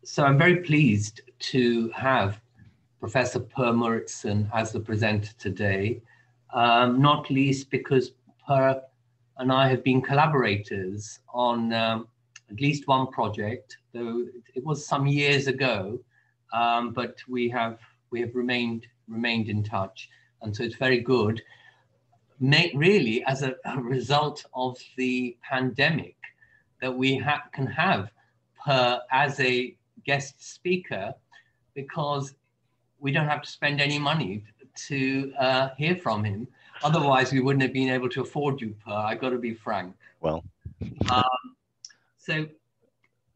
So I'm very pleased to have Professor Per Mouritsen as the presenter today, not least because Per and I have been collaborators on at least one project, though it was some years ago, but we have remained in touch, and so it's very good. Really, as a result of the pandemic, that we can have Per as a guest speaker, because we don't have to spend any money to hear from him. Otherwise, we wouldn't have been able to afford you, Per. I got to be frank. Well, so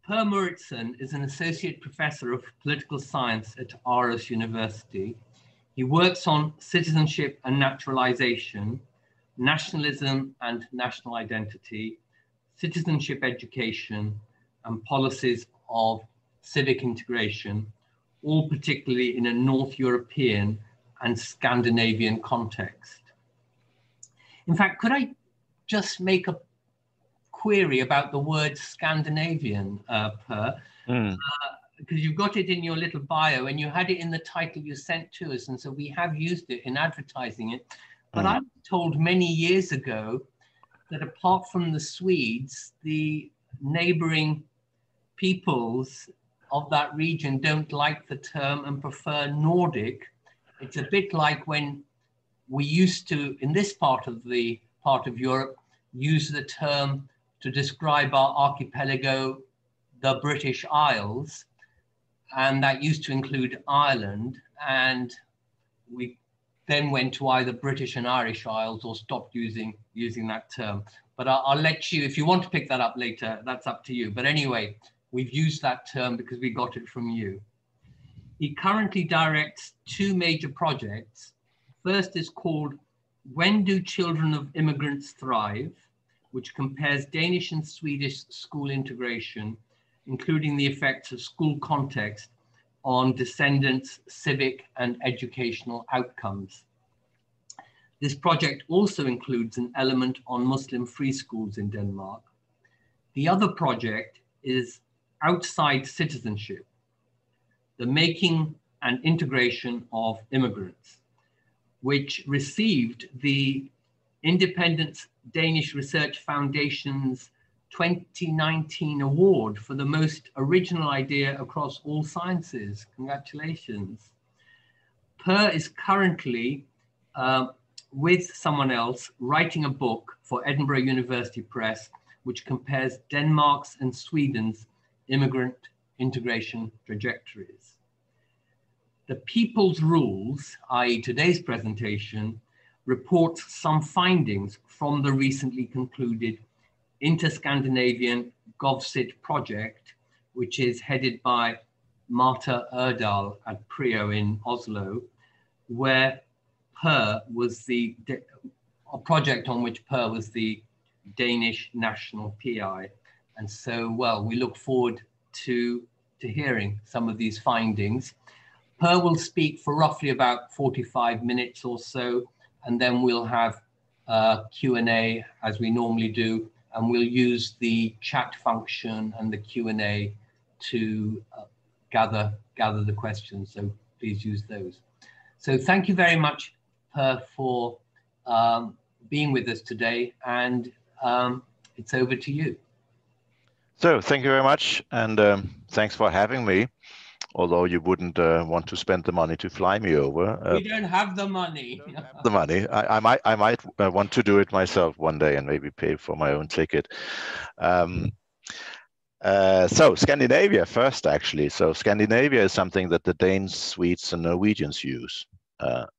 Per Mouritsen is an associate professor of political science at Aarhus University. He works on citizenship and naturalization, nationalism and national identity, citizenship education, and policies of civic integration, all particularly in a North European and Scandinavian context. In fact, could I just make a query about the word Scandinavian, Per? Because you've got it in your little bio and you had it in the title you sent to us, and so we have used it in advertising it. But I was told many years ago that apart from the Swedes, the neighboring peoples of that region don't like the term and prefer Nordic. It's a bit like when we used to, in this part of Europe, use the term to describe our archipelago, the British Isles, and that used to include Ireland, and we then went to either British and Irish Isles or stopped using that term. But I'll let you, if you want to pick that up later, that's up to you. But anyway, we've used that term because we got it from you. He currently directs two major projects. First is called When Do Children of Immigrants Thrive?, which compares Danish and Swedish school integration, including the effects of school context on descendants' civic and educational outcomes. This project also includes an element on Muslim free schools in Denmark. The other project is Outside Citizenship, the making and integration of immigrants, which received the Independent Danish Research Foundation's 2019 award for the most original idea across all sciences. Congratulations. Per is currently with someone else writing a book for Edinburgh University Press, which compares Denmark's and Sweden's immigrant integration trajectories. The People's Rules, i.e. today's presentation, reports some findings from the recently concluded Inter-Scandinavian GovCit project, which is headed by Marta Erdal at PRIO in Oslo, where Per was a project on which Per was the Danish national PI. And so, well, we look forward to hearing some of these findings. Per will speak for roughly about 45 minutes or so, and then we'll have Q&A as we normally do, and we'll use the chat function and the Q&A to gather the questions, so please use those. So thank you very much, Per, for being with us today, and it's over to you. So thank you very much, and thanks for having me. Although you wouldn't want to spend the money to fly me over. We don't have the money. The money. I might want to do it myself one day and maybe pay for my own ticket. So Scandinavia first, actually. So Scandinavia is something that the Danes, Swedes, and Norwegians use.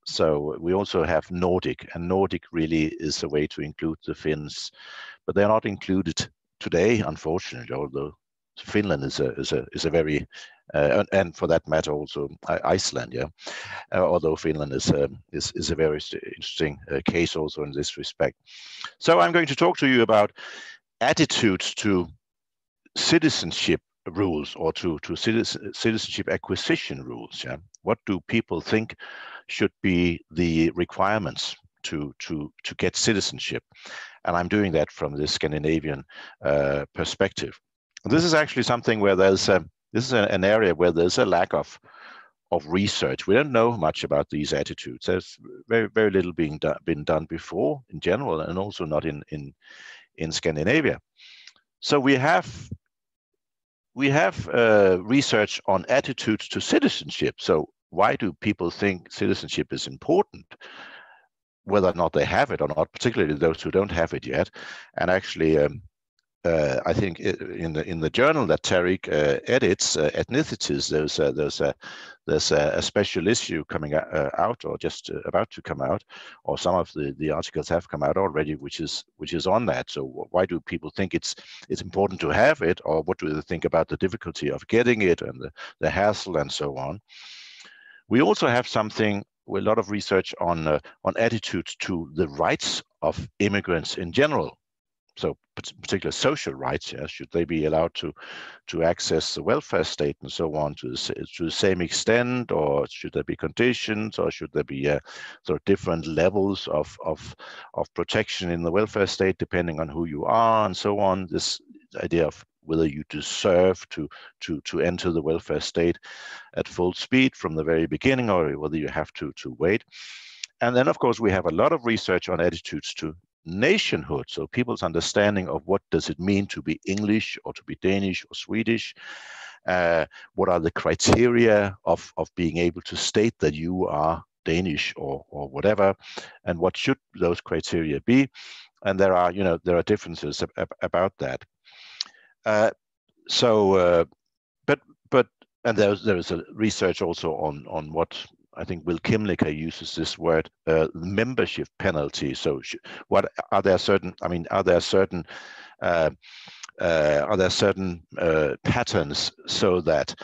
So we also have Nordic, and Nordic really is a way to include the Finns, but they're not included today, unfortunately. Although Finland is a very and for that matter also Iceland, yeah. Although Finland is a very interesting case also in this respect. So I'm going to talk to you about attitudes to citizenship rules or to citizenship acquisition rules. Yeah, what do people think should be the requirements to get citizenship? And I'm doing that from the Scandinavian perspective. This is actually something where this is an area where there's a lack of research. We don't know much about these attitudes. There's very little been done before in general, and also not in Scandinavia. So we have research on attitudes to citizenship. So why do people think citizenship is important, whether or not they have it or not, particularly those who don't have it yet? And actually, I think in the journal that Tariq edits, ethnicities, there's a special issue coming out, or just about to come out, or some of the articles have come out already, which is on that. So why do people think it's important to have it, or what do they think about the difficulty of getting it and the hassle and so on? We also have a lot of research on attitudes to the rights of immigrants in general. So particular social rights, yeah, should they be allowed to access the welfare state and so on to the same extent, or should there be conditions, or should there be sort of different levels of protection in the welfare state depending on who you are and so on? This idea of whether you deserve to enter the welfare state at full speed from the very beginning, or whether you have to wait. And then, of course, we have a lot of research on attitudes to nationhood, so people's understanding of what does it mean to be English or to be Danish or Swedish. What are the criteria of being able to state that you are Danish or whatever, and what should those criteria be? And there are differences about that. And there is a research also on what I think Will Kimlicka uses this word, membership penalty. So are there certain patterns so that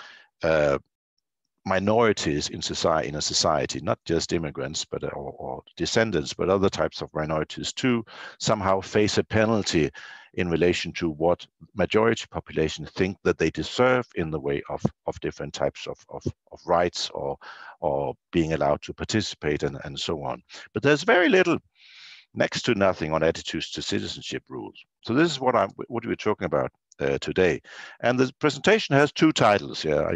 minorities in a society, not just immigrants, but or descendants, but other types of minorities too, somehow face a penalty in relation to what majority population think that they deserve in the way of different types of rights or being allowed to participate and so on. But there's very little, next to nothing, on attitudes to citizenship rules. So this is what we're talking about today. And the presentation has two titles. Yeah,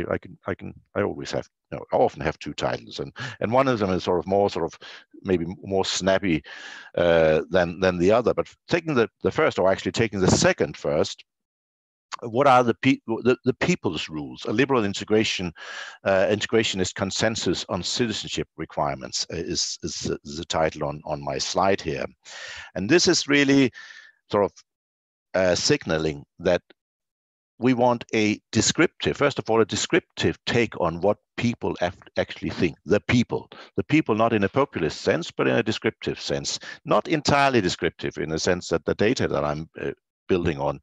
I always have, I often have two titles, and one of them is maybe more snappy than the other. But taking the first, or actually taking the second first, what are the people's rules? A liberal integrationist consensus on citizenship requirements is the title on my slide here. And this is really sort of signaling that we want a descriptive, first of all, a descriptive take on what people actually think. The people, not in a populist sense, but in a descriptive sense. Not entirely descriptive in the sense that the data that I'm building on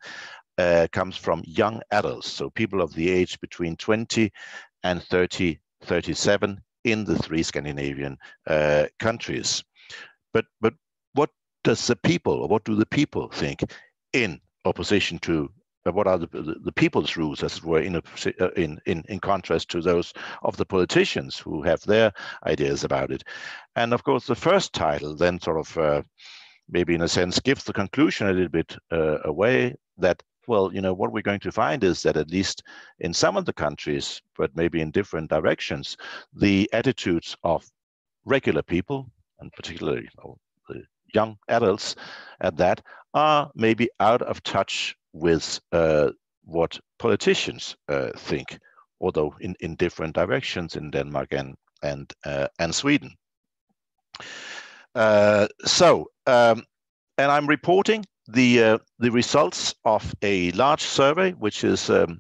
comes from young adults, so people of the age between 20 and 37 in the three Scandinavian countries. But what does the people, or what do the people think in opposition to what are the people's rules, as it were, in contrast to those of the politicians who have their ideas about it? And of course, the first title then sort of maybe in a sense gives the conclusion a little bit away, that, well, what we're going to find is that at least in some of the countries, but maybe in different directions, the attitudes of regular people, and particularly the young adults at that, are maybe out of touch with what politicians think, although in different directions in Denmark and Sweden. And I'm reporting the results of a large survey, which is as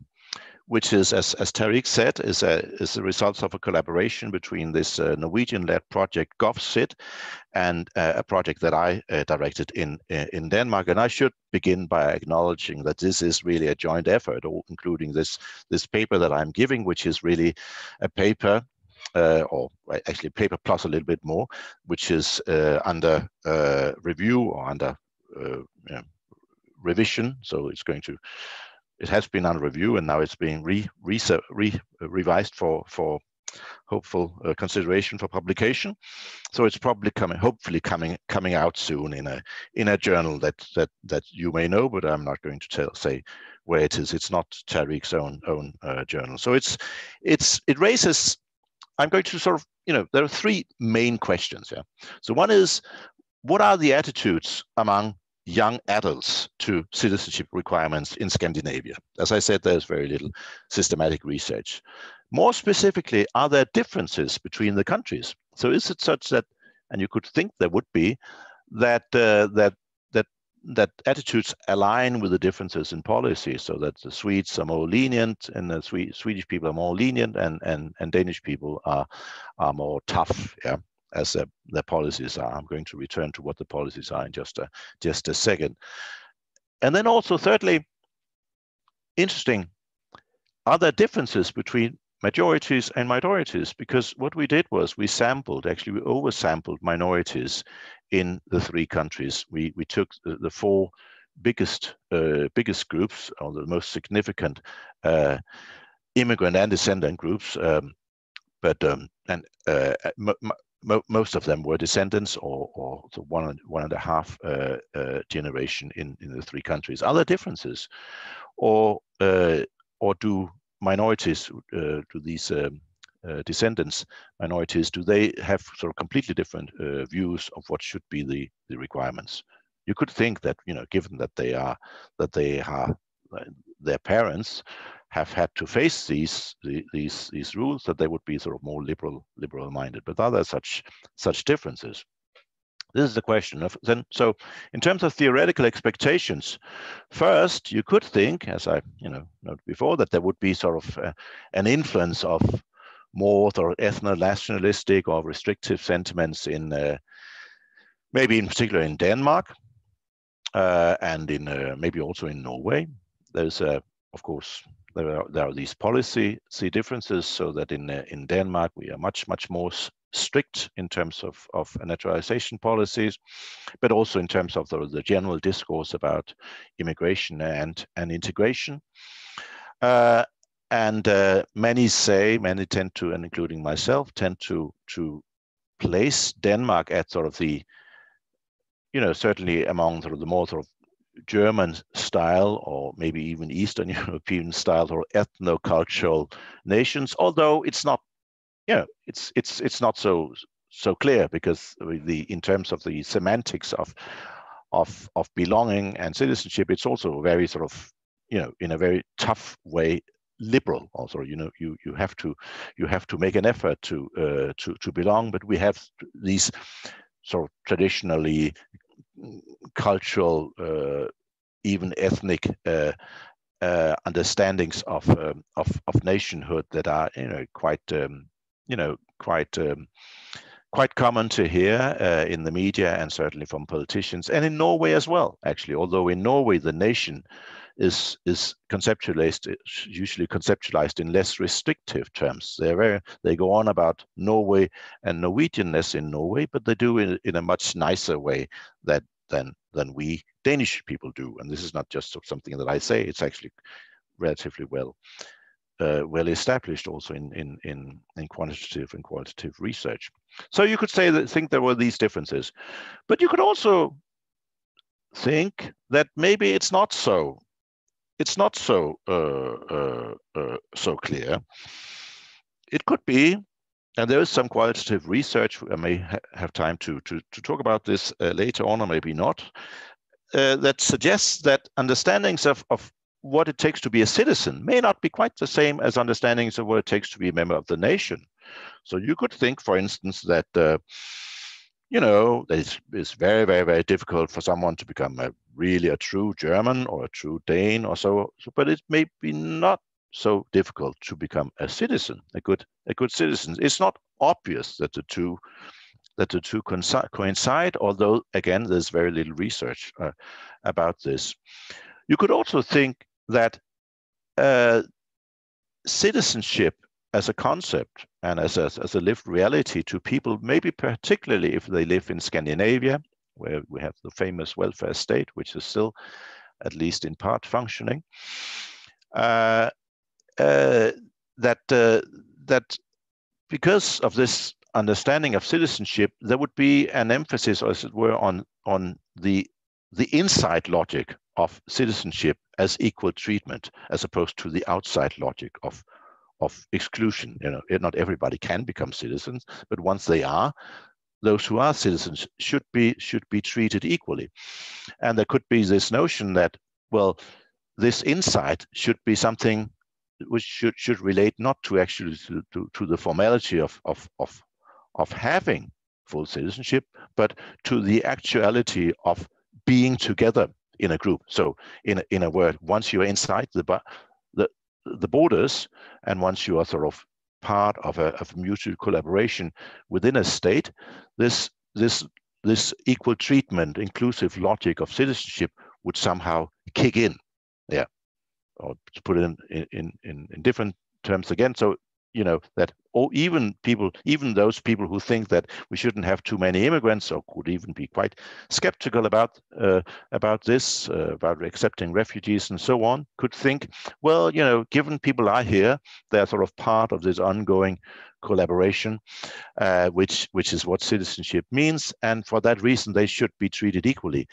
Tariq said, is the results of a collaboration between this Norwegian-led project GovCit and a project that I directed in Denmark. And I should begin by acknowledging that this is really a joint effort, including this paper that I'm giving, which is really a paper, or actually paper plus a little bit more, which is under review or under revision. So it has been under review, and now it's being revised for hopeful consideration for publication. So it's probably hopefully coming out soon in a journal that you may know, but I'm not going to say where it is. It's not Tariq's own journal. So it raises. I'm going to sort of, there are three main questions. Yeah. So one is, what are the attitudes among young adults to citizenship requirements in Scandinavia? As I said, there's very little systematic research. More specifically, are there differences between the countries? So is it such that, and you could think there would be, that that attitudes align with the differences in policy, so that the Swedes are more lenient and the Swedish people are more lenient, and Danish people are more tough, yeah, as their policies are. I'm going to return to what the policies are in just a second. And then also, thirdly, interesting, are there differences between majorities and minorities? Because what we did was we oversampled minorities in the three countries. We took the four biggest groups, or the most significant immigrant and descendant groups, most of them were descendants or the one and a half generation in the three countries. Are there differences, or do minorities, do these descendants minorities, do they have sort of completely different views of what should be the requirements? You could think that, given that their parents have had to face these rules, that they would be sort of more liberal minded. But are there such differences? This is the question. So in terms of theoretical expectations, first, you could think, as I noted before, that there would be sort of an influence of more sort of ethno-nationalistic or restrictive sentiments in maybe in particular in Denmark, and in maybe also in Norway. There's of course there are these policy differences, so that in Denmark we are much more strict in terms of naturalization policies, but also in terms of the general discourse about immigration and integration. Many tend to, and including myself, tend to place Denmark at sort of the, certainly among sort of the more sort of German style, or maybe even Eastern European style, or ethno-cultural nations, although it's not, it's not so clear, because in terms of the semantics of belonging and citizenship, it's also very sort of, in a very tough way, liberal. Also, you have to make an effort to belong, but we have these sort of traditionally cultural, even ethnic understandings of nationhood that are quite common to hear in the media, and certainly from politicians, and in Norway as well, actually. Although in Norway the nation is usually conceptualized in less restrictive terms. They go on about Norway and Norwegianness in Norway, but they do it in a much nicer way than we Danish people do. And this is not just something that I say; it's actually relatively well established also in quantitative and qualitative research. So you could think there were these differences, but you could also think that maybe it's not so clear. It could be, and there is some qualitative research. I may have time to talk about this later on, or maybe not, that suggests that understandings of what it takes to be a citizen may not be quite the same as understandings of what it takes to be a member of the nation. So you could think, for instance, that it's very, very, very difficult for someone to become really a true German or a true Dane or so, but it may be not so difficult to become a citizen, a good citizen. It's not obvious that the two coincide, although again there's very little research about this. You could also think that citizenship as a concept and as a lived reality to people, maybe particularly if they live in Scandinavia, where we have the famous welfare state, which is still, at least in part, functioning, that because of this understanding of citizenship, there would be an emphasis, as it were, on the inside logic of citizenship as equal treatment, as opposed to the outside logic of exclusion. You know, not everybody can become citizens, but once they are, those who are citizens should be treated equally. And there could be this notion that, well, this insight should be something which should relate not to actually to the formality of having full citizenship, but to the actuality of being together in a group. So in a word, once you're inside the borders, and once you are sort of part of a mutual collaboration within a state, this equal treatment, inclusive logic of citizenship would somehow kick in. Yeah, or to put it in different terms again. So, you know, that even those people who think that we shouldn't have too many immigrants, or could even be quite skeptical about this, about accepting refugees and so on, could think, well, you know, given people are here, they're sort of part of this ongoing collaboration, which is what citizenship means, and for that reason they should be treated equally,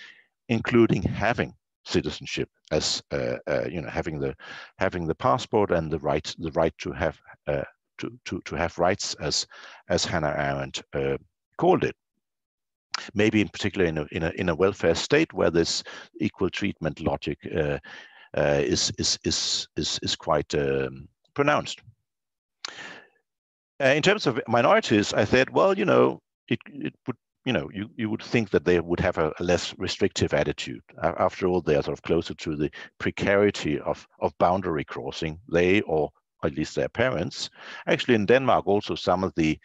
including having citizenship, as you know, having the passport and the right to have rights, as Hannah Arendt called it. Maybe in particular in a welfare state where this equal treatment logic is quite pronounced. In terms of minorities, I said, well, you know, it would, you know, you would think that they would have a less restrictive attitude. After all, they are sort of closer to the precarity of boundary crossing. They, or at least their parents, actually in Denmark also some of the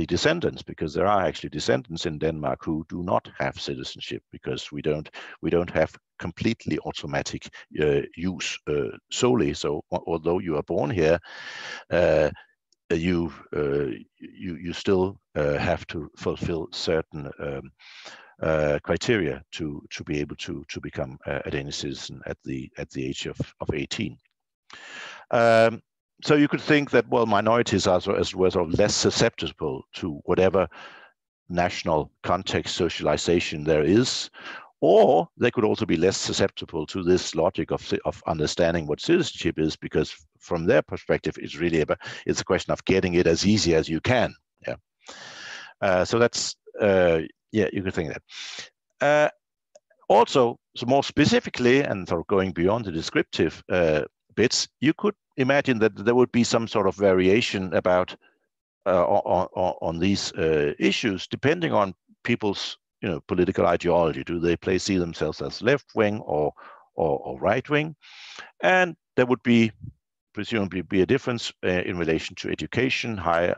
descendants, because there are actually descendants in Denmark who do not have citizenship, because we don't have completely automatic use solely. So although you are born here, you still have to fulfill certain criteria to be able to become a Danish citizen at the age of 18. So you could think that, well, minorities were sort of less susceptible to whatever national context socialization there is, or they could also be less susceptible to this logic of understanding what citizenship is, because from their perspective, it's a question of getting it as easy as you can. Yeah. So that's yeah, you could think that. Also, so more specifically, and sort of going beyond the descriptive bits, you could imagine that there would be some sort of variation about on these issues, depending on people's, you know, political ideology. Do they see themselves as left wing or right wing? And there would presumably be a difference in relation to education, higher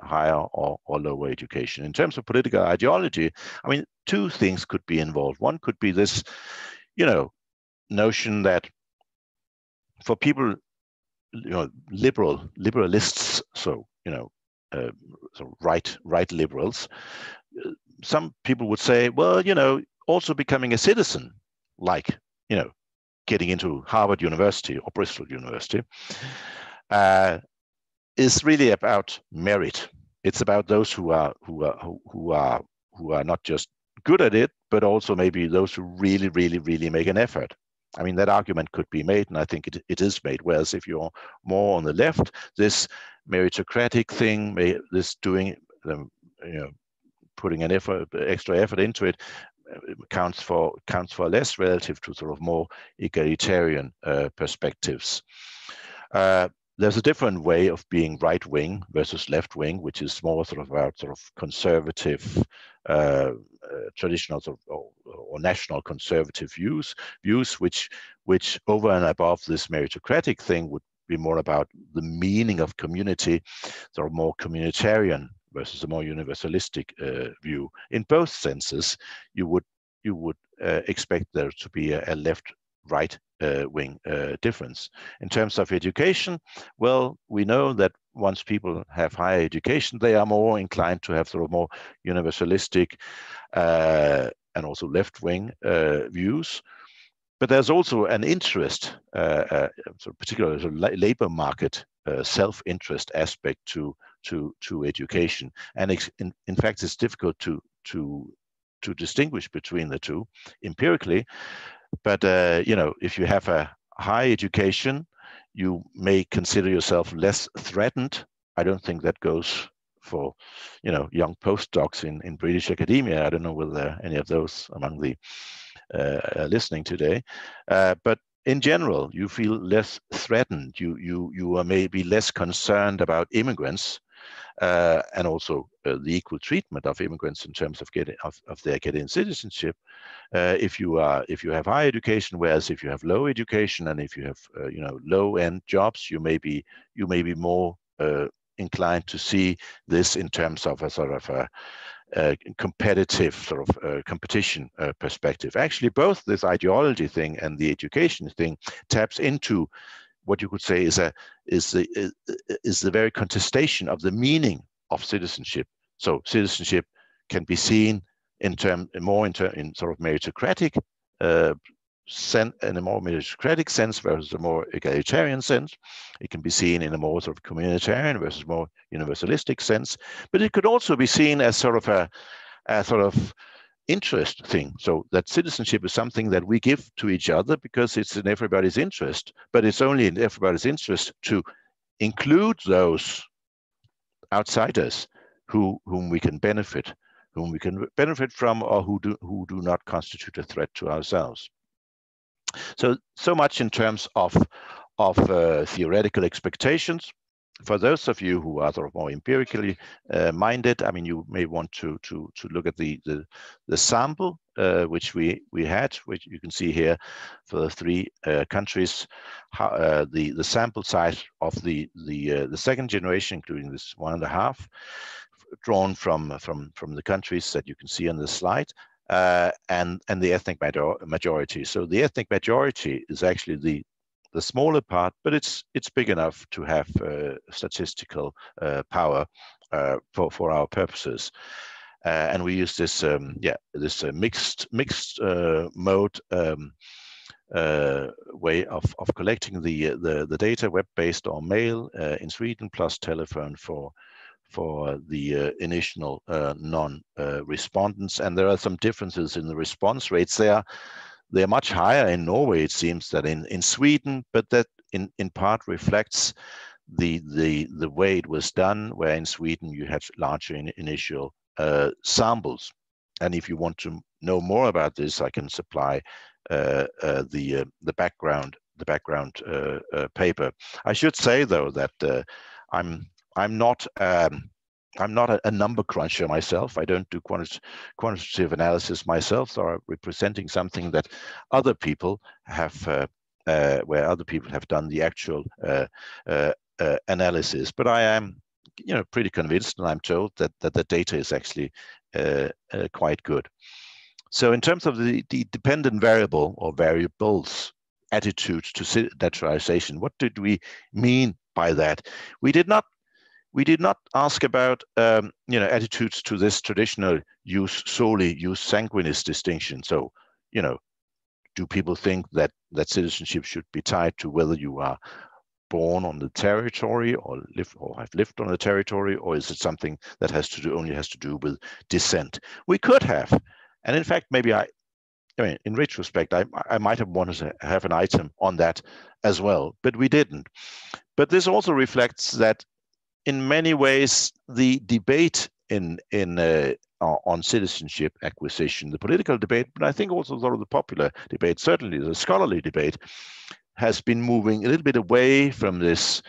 or lower education. In terms of political ideology, I mean, two things could be involved. One could be this, you know, notion that for people, you know, liberalists, so, you know, so right liberals, some people would say, well, you know, also becoming a citizen, like, you know, getting into Harvard University or Bristol University, is really about merit. It's about those who are not just good at it, but also maybe those who really make an effort. I mean, that argument could be made, and I think it is made. Whereas if you're more on the left, this meritocratic thing, this doing, you know, putting an extra effort into it, counts for less relative to sort of more egalitarian perspectives. There's a different way of being right wing versus left wing, which is more sort of about sort of conservative, traditional sort of, or national conservative views which over and above this meritocratic thing would be more about the meaning of community, sort of more communitarian versus a more universalistic view. In both senses, you would expect there to be a left-right wing difference. In terms of education, well, we know that once people have higher education, they are more inclined to have sort of more universalistic and also left-wing views. But there's also an interest, particularly labor market self-interest aspect to education, and in fact it's difficult to distinguish between the two empirically. But you know, if you have a high education, you may consider yourself less threatened. I don't think that goes for, you know, young postdocs in British academia. I don't know whether there are any of those among the listening today, but in general, you feel less threatened. You are maybe less concerned about immigrants, and also the equal treatment of immigrants in terms of their getting citizenship. If you have high education, whereas if you have low education and if you have you know, low-end jobs, you may be more inclined to see this in terms of a sort of a competitive sort of competition perspective. Actually, both this ideology thing and the education thing taps into what you could say is the very contestation of the meaning of citizenship. So citizenship can be seen in sort of meritocratic in a more meritocratic sense versus a more egalitarian sense. It can be seen in a more sort of communitarian versus more universalistic sense. But it could also be seen as sort of a sort of interest thing. So that citizenship is something that we give to each other because it's in everybody's interest, but it's only in everybody's interest to include those outsiders whom we can benefit from, or who do not constitute a threat to ourselves. So much in terms of theoretical expectations. For those of you who are sort of more empirically minded, I mean, you may want to look at the sample which we had, which you can see here for the three countries, how the sample size of the second generation, including this 1.5, drawn from the countries that you can see on the slide, and the ethnic majority. So the ethnic majority is actually the smaller part, but it's big enough to have statistical power for our purposes. And we use this mixed mode way of collecting the data, web-based or mail in Sweden, plus telephone for the initial non-respondents. And there are some differences in the response rates. They're much higher in Norway, it seems, than in Sweden, but that in part reflects the way it was done, where in Sweden you had larger initial samples. And if you want to know more about this, I can supply the background paper. I should say though that I'm not a number cruncher myself. I don't do quantitative analysis myself, so I'm representing something that other people have, where other people have done the actual analysis. But I am, you know, pretty convinced, and I'm told that the data is actually quite good. So in terms of the dependent variable or variables attitudes to naturalization, what did we mean by that? We did not ask about you know, attitudes to this traditional jus soli, jus sanguinis distinction. So, you know, do people think that citizenship should be tied to whether you are born on the territory or have lived on the territory, or is it something that only has to do with descent? We could have, and in fact, maybe I mean, in retrospect, I might have wanted to have an item on that as well, but we didn't. But this also reflects that in many ways, the debate on citizenship acquisition, the political debate, but I think also sort of the popular debate, certainly the scholarly debate, has been moving a little bit away from this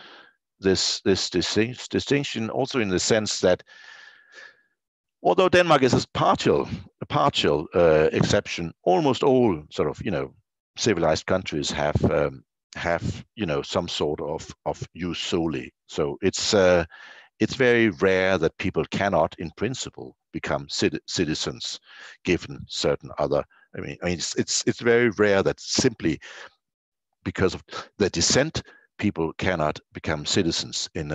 distinction, also in the sense that although Denmark is a partial exception, almost all sort of, you know, civilized countries have you know, some sort of jus soli. So it's very rare that people cannot, in principle, become citizens given certain other. I mean, it's very rare that simply because of the descent, people cannot become citizens in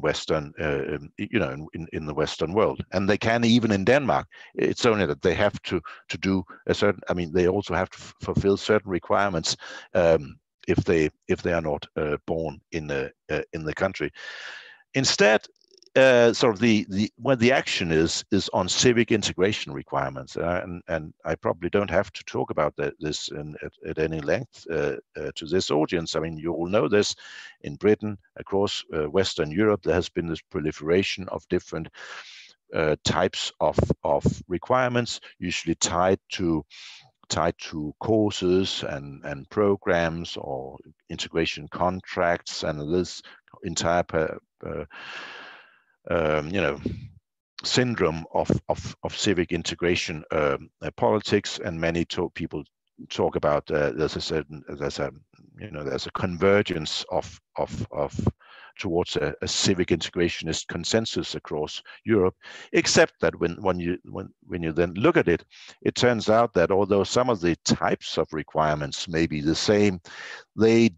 Western, you know, in the Western world, and they can even in Denmark. It's only that they have to do a certain. I mean, they also have to fulfill certain requirements if they are not born in the country. Instead, sort of the action is on civic integration requirements, and I probably don't have to talk about this at any length to this audience. I mean, you all know this. In Britain, across Western Europe, there has been this proliferation of different types of requirements, usually tied to courses and programs or integration contracts, and this entire syndrome of civic integration politics. And many people talk about there's a convergence of towards a civic integrationist consensus across Europe, except that when you then look at it, it turns out that although some of the types of requirements may be the same, they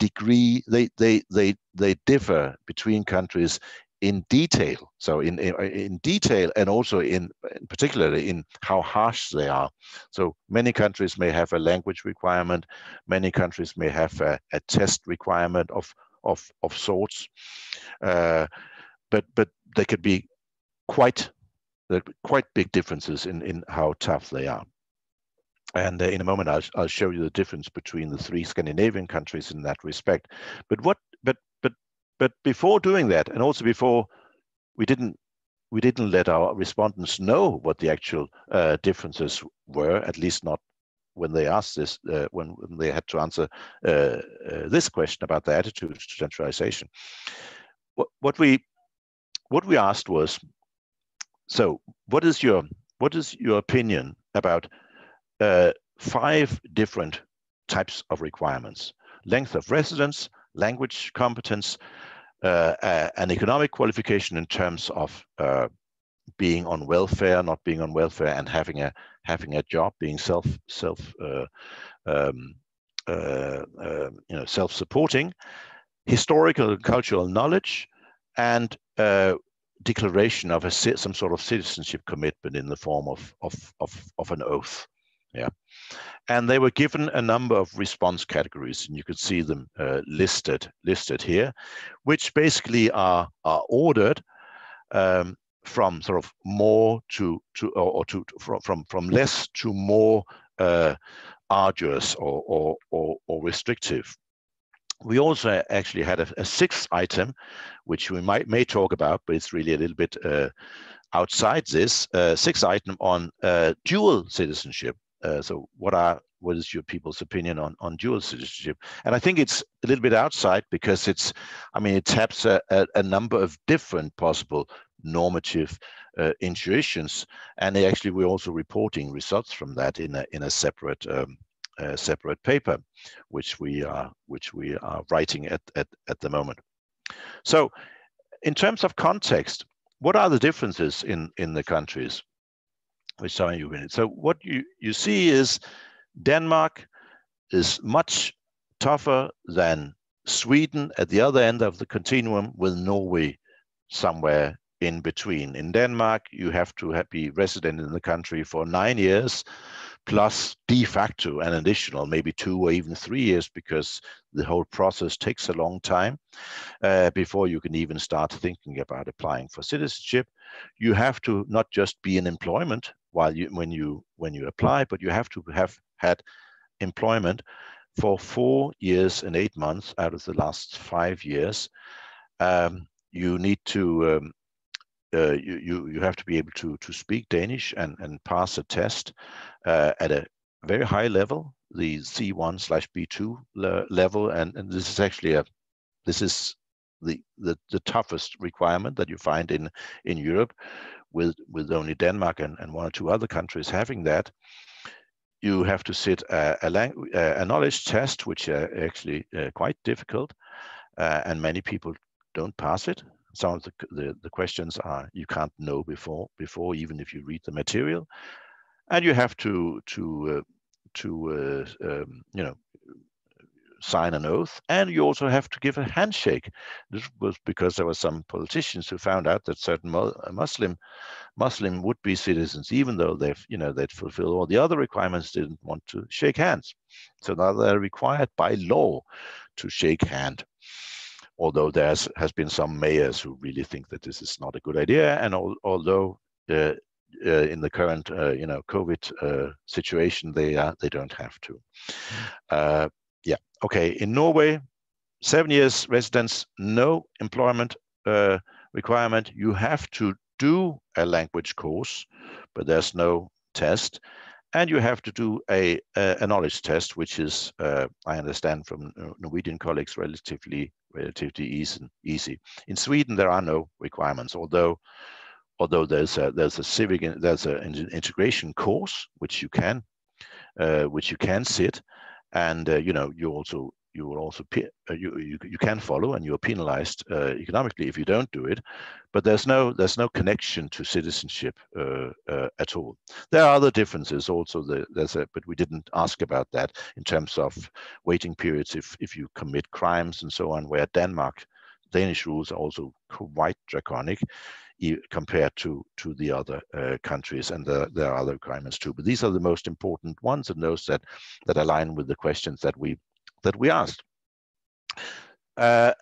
differ between countries in detail. So in detail, and also in particularly in how harsh they are. So many countries may have a language requirement, many countries may have a test requirement of sorts, but there could be quite big differences in how tough they are. And in a moment, I'll show you the difference between the 3 Scandinavian countries in that respect. But before doing that, and also before we didn't let our respondents know what the actual differences were, at least not when they asked this, when they had to answer this question about their attitudes to naturalization. What we asked was, so what is your opinion about 5 different types of requirements: length of residence, language competence, an economic qualification in terms of being on welfare, not being on welfare, and having a job, being self-supporting, historical and cultural knowledge, and declaration of some sort of citizenship commitment in the form of an oath. Yeah. And they were given a number of response categories, and you could see them listed here, which basically are ordered from sort of more from less to more arduous or restrictive. We also actually had a 6th item, which we may talk about, but it's really a little bit outside this 6th item on dual citizenship. So what is your people's opinion on dual citizenship? And I think it's a little bit outside because it taps a number of different possible normative intuitions, and we're also reporting results from that in a separate paper, which we are writing at the moment. So, in terms of context, what are the differences in the countries? Which are you in it? So what you see is Denmark is much tougher than Sweden at the other end of the continuum, with Norway somewhere in between. In Denmark, you have to be resident in the country for 9 years, plus de facto an additional maybe 2 or even 3 years, because the whole process takes a long time before you can even start thinking about applying for citizenship. You have to not just be in employment when you apply, but you have to have had employment for 4 years and 8 months out of the last 5 years. You need to you have to be able to speak Danish and pass a test at a very high level, the C1/B2 level, and this is actually the toughest requirement that you find in Europe, with only Denmark and 1 or 2 other countries having that. You have to sit a knowledge test, which are actually quite difficult, and many people don't pass it. Some of the questions are you can't know before even if you read the material, and you have to sign an oath, and you also have to give a handshake. This was because there were some politicians who found out that certain Muslim would-be citizens, even though they'd fulfill all the other requirements, didn't want to shake hands. So now they're required by law to shake hand. Although there has been some mayors who really think that this is not a good idea, and although in the current COVID situation they don't have to. Yeah, okay. In Norway, 7 years residence, no employment requirement. You have to do a language course, but there's no test. And you have to do a knowledge test, which is, I understand from Norwegian colleagues, relatively easy. In Sweden, there are no requirements, although there's an integration course which you can sit, and you can follow, and you're penalized economically if you don't do it, but there's no connection to citizenship at all. There are other differences also. But we didn't ask about that in terms of waiting periods if you commit crimes and so on, where Danish rules are also quite draconic compared to the other countries, and there are other requirements too. But these are the most important ones, and those that align with the questions that we asked. So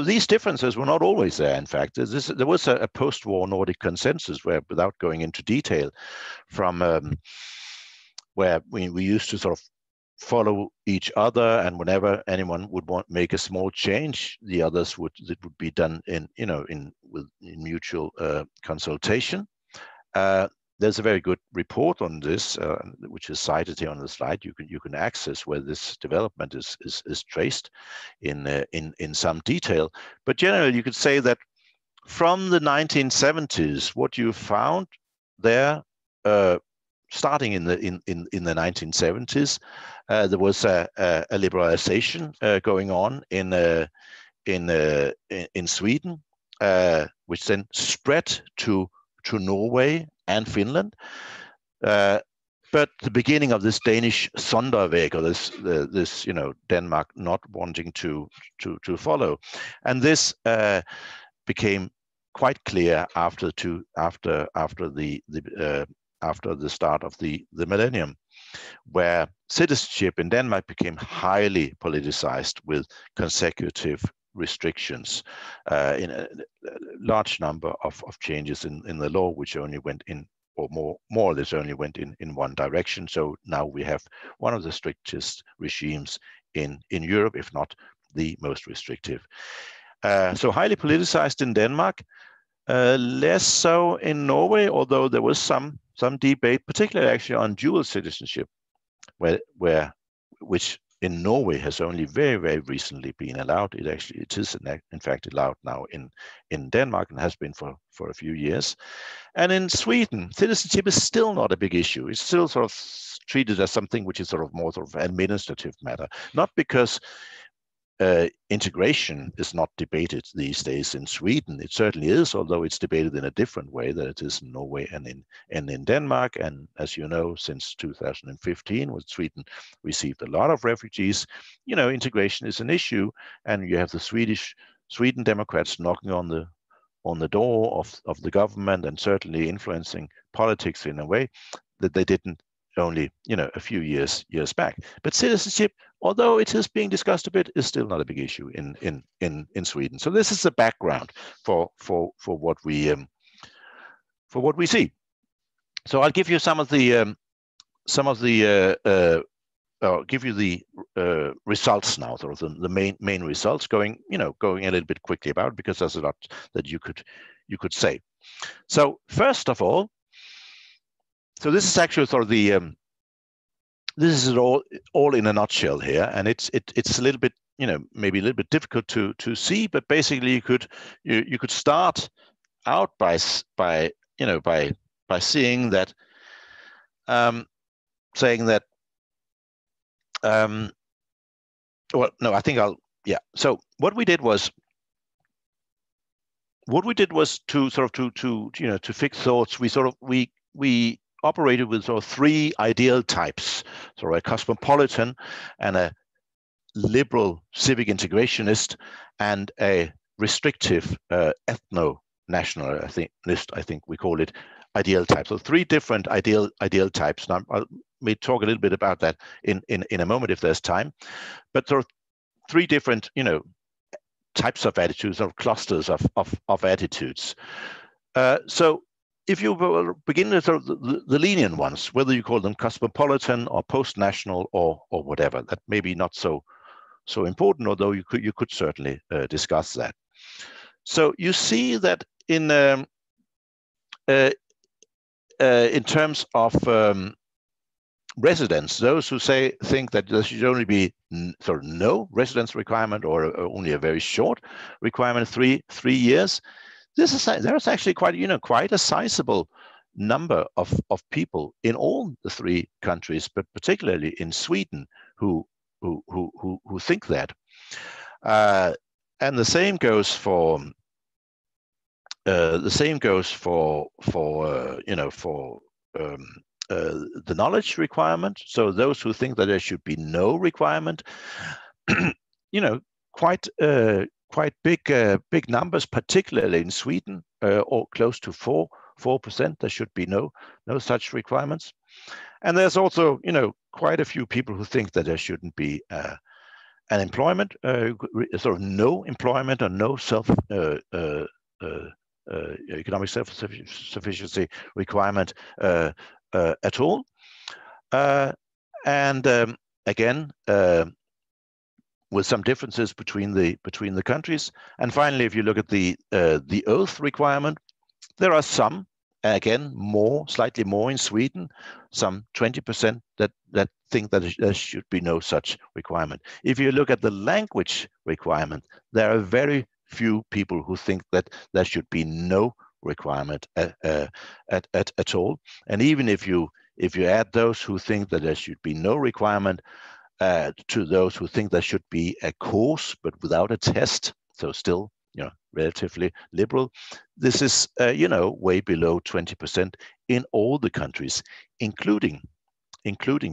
these differences were not always there. In fact, there was a post-war Nordic consensus where, without going into detail, from where we used to sort of follow each other, and whenever anyone would make a small change, it would be done in mutual consultation. There's a very good report on this, which is cited here on the slide. You can access where this development is traced in some detail. But generally, you could say that from the 1970s, what you found there, starting in the 1970s, there was a liberalization going on in Sweden, which then spread to Norway and Finland, but the beginning of this Danish Sonderweg, or this Denmark not wanting to follow, and this became quite clear after the start of the millennium, where citizenship in Denmark became highly politicized with consecutive restrictions in a large number of changes in the law, which only went in, or more or less only went in one direction. So now we have one of the strictest regimes in Europe, if not the most restrictive. So highly politicized in Denmark, less so in Norway, although there was some debate, particularly actually on dual citizenship, which in Norway has only very, very recently been allowed. It is in fact allowed now in Denmark, and has been for a few years. And in Sweden, citizenship is still not a big issue. It's still sort of treated as something which is sort of more sort of administrative matter, not because integration is not debated these days in Sweden. It certainly is, although it's debated in a different way than it is in Norway and in Denmark. And as you know, since 2015, when Sweden received a lot of refugees, integration is an issue, and you have the Sweden Democrats knocking on the door of the government, and certainly influencing politics in a way that they didn't only a few years back. But citizenship, although it is being discussed a bit, is still not a big issue in Sweden. So this is the background for what we see. So I'll give you I'll give you the results now, sort of the main results, going a little bit quickly about, because there's a lot that you could say. So first of all, so this is actually sort of this is all in a nutshell here, and it's a little bit maybe a little bit difficult to see, but basically you could start out by seeing that saying that well, no, I think so what we did was to sort of to fix thoughts. We operated with sort of three ideal types, sort of a cosmopolitan, and a liberal civic integrationist, and a restrictive ethno-nationalist, I think we call it, ideal type. So three different ideal types. Now I may talk a little bit about that in a moment if there's time. But sort of three different, types of attitudes or clusters of attitudes. So if you begin with the lenient ones, whether you call them cosmopolitan or post-national or whatever, that may be not so important, although you could certainly discuss that. So you see that in terms of residents, those who think that there should only be sort of no residence requirement or only a very short requirement, three years. There's actually quite a sizable number of people in all the three countries, but particularly in Sweden, who think that. And the same goes for the knowledge requirement. So those who think that there should be no requirement, quite big numbers, particularly in Sweden, or close to 4%. There should be no such requirements. And there's also, quite a few people who think that there shouldn't be an employment, sort of no employment or no economic self-sufficiency requirement at all. Again, with some differences between the countries. And finally, if you look at the oath requirement, there are some, again, slightly more in Sweden, some 20% that think that there should be no such requirement. If you look at the language requirement, there are very few people who think that there should be no requirement at all. And even if you add those who think that there should be no requirement to those who think there should be a course but without a test, so still relatively liberal, this is way below 20% in all the countries, including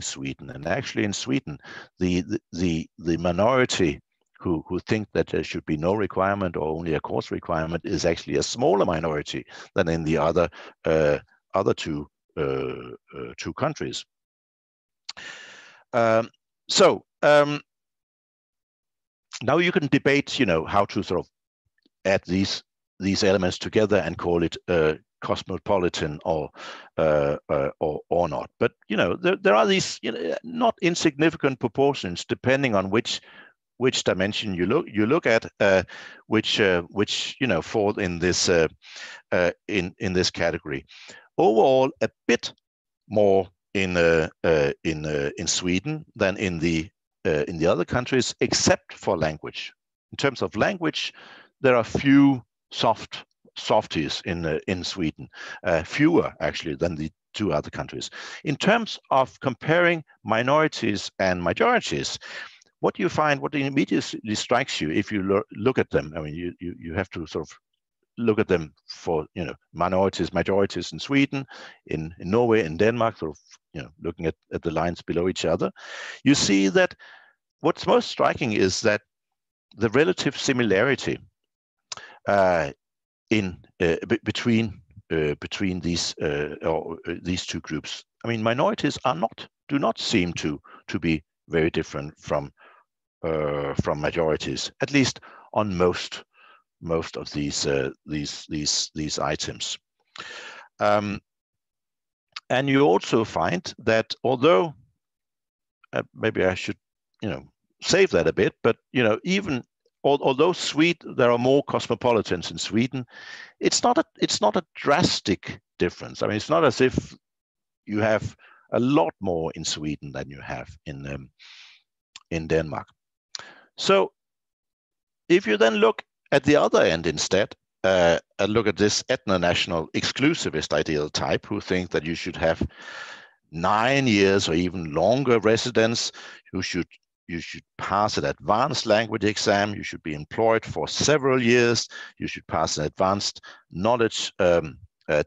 Sweden. And actually in Sweden, the minority who think that there should be no requirement or only a course requirement is actually a smaller minority than in the other two countries. Now you can debate, how to sort of add these elements together and call it cosmopolitan or not. But there are these not insignificant proportions depending on which dimension you look at, which fall in this in this category. Overall, a bit more in Sweden than in the other countries, except for language. In terms of language, there are few softies in Sweden, fewer actually than the two other countries. In terms of comparing minorities and majorities, what you find, what immediately strikes you if you look at them, I mean, you have to sort of look at them for minorities, majorities in Sweden, in Norway, in Denmark, sort of looking at the lines below each other. You see that what's most striking is that the relative similarity between these two groups. I mean, minorities do not seem to be very different from majorities, at least on most of these items. And you also find that although maybe I should save that a bit, but even although there are more cosmopolitans in Sweden, it's not a drastic difference. I mean, it's not as if you have a lot more in Sweden than you have in Denmark. So if you then look at the other end instead, and look at this ethno-national exclusivist ideal type who think that you should have 9 years or even longer residence, you should pass an advanced language exam, you should be employed for several years, you should pass an advanced knowledge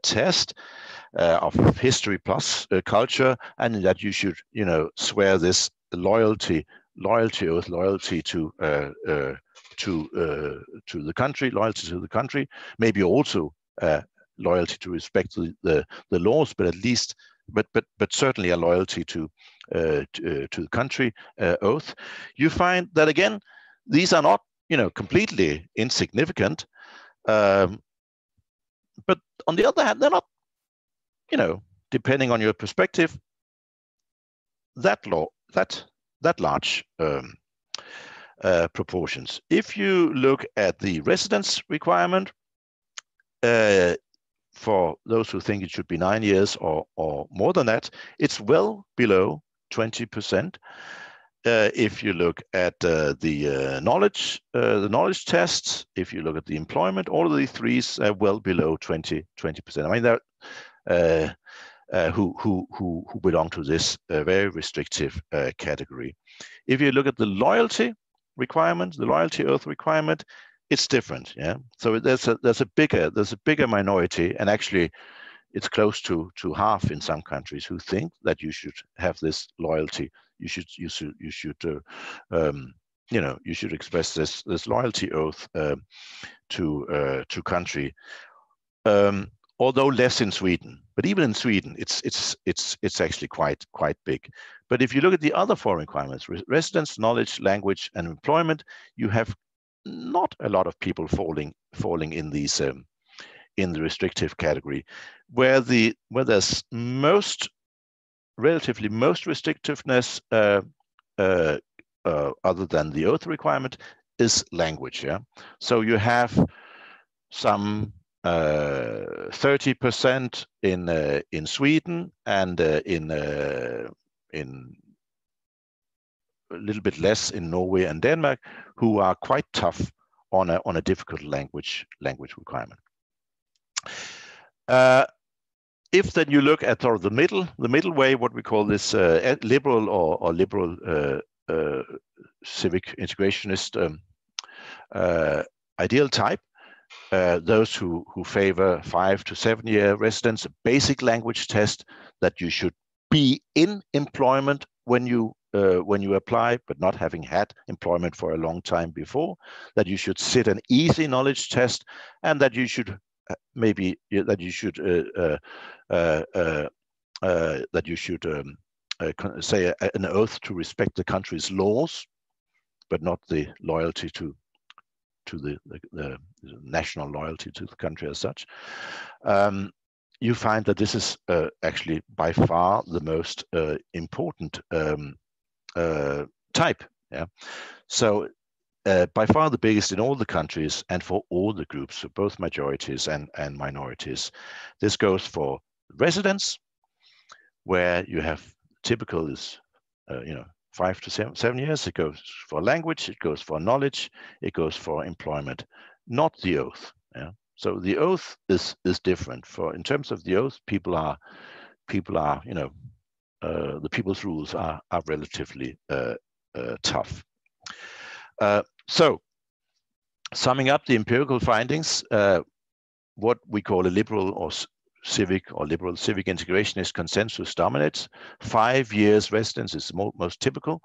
test of history plus culture, and that you should swear this loyalty to the country, maybe also loyalty to respect the laws, but at least, but certainly a loyalty to the country oath. You find that again, These are not, completely insignificant, but on the other hand, they're not, depending on your perspective, that large proportions. If you look at the residence requirement, for those who think it should be 9 years or more than that, it's well below 20%. If you look at the knowledge tests, if you look at the employment, all of these threes are well below 20%. I mean, they're who belong to this very restrictive category. If you look at the loyalty requirement, the loyalty oath requirement, it's different. Yeah. So there's a bigger minority, and actually, it's close to half in some countries who think that you should have this loyalty. You should express this loyalty oath to country. Although less in Sweden, but even in Sweden, it's actually quite big. But if you look at the other four requirements, residence, knowledge, language, and employment, you have not a lot of people falling in these in the restrictive category, where there's relatively most restrictiveness, other than the oath requirement, is language. Yeah, so you have some 30% in Sweden, and in a little bit less in Norway and Denmark, who are quite tough on a difficult language requirement. If then you look at sort of the middle way, what we call this liberal or liberal civic integrationist ideal type, those who favor 5 to 7 year residence, a basic language test, that you should be in employment when you apply, but not having had employment for a long time before, that you should sit an easy knowledge test, and that you should say an oath to respect the country's laws, but not the loyalty to the national loyalty to the country as such. You find that this is actually by far the most important type. Yeah. So by far the biggest in all the countries and for all the groups, so both majorities and minorities. This goes for residence, where you have typical is 5 to 7 years. It goes for language, it goes for knowledge, it goes for employment, not the oath. Yeah. So the oath is different. In terms of the oath, people are the people's rules are relatively tough. So summing up the empirical findings, what we call a liberal or civic or liberal civic integrationist consensus dominates. 5 years residence is most typical.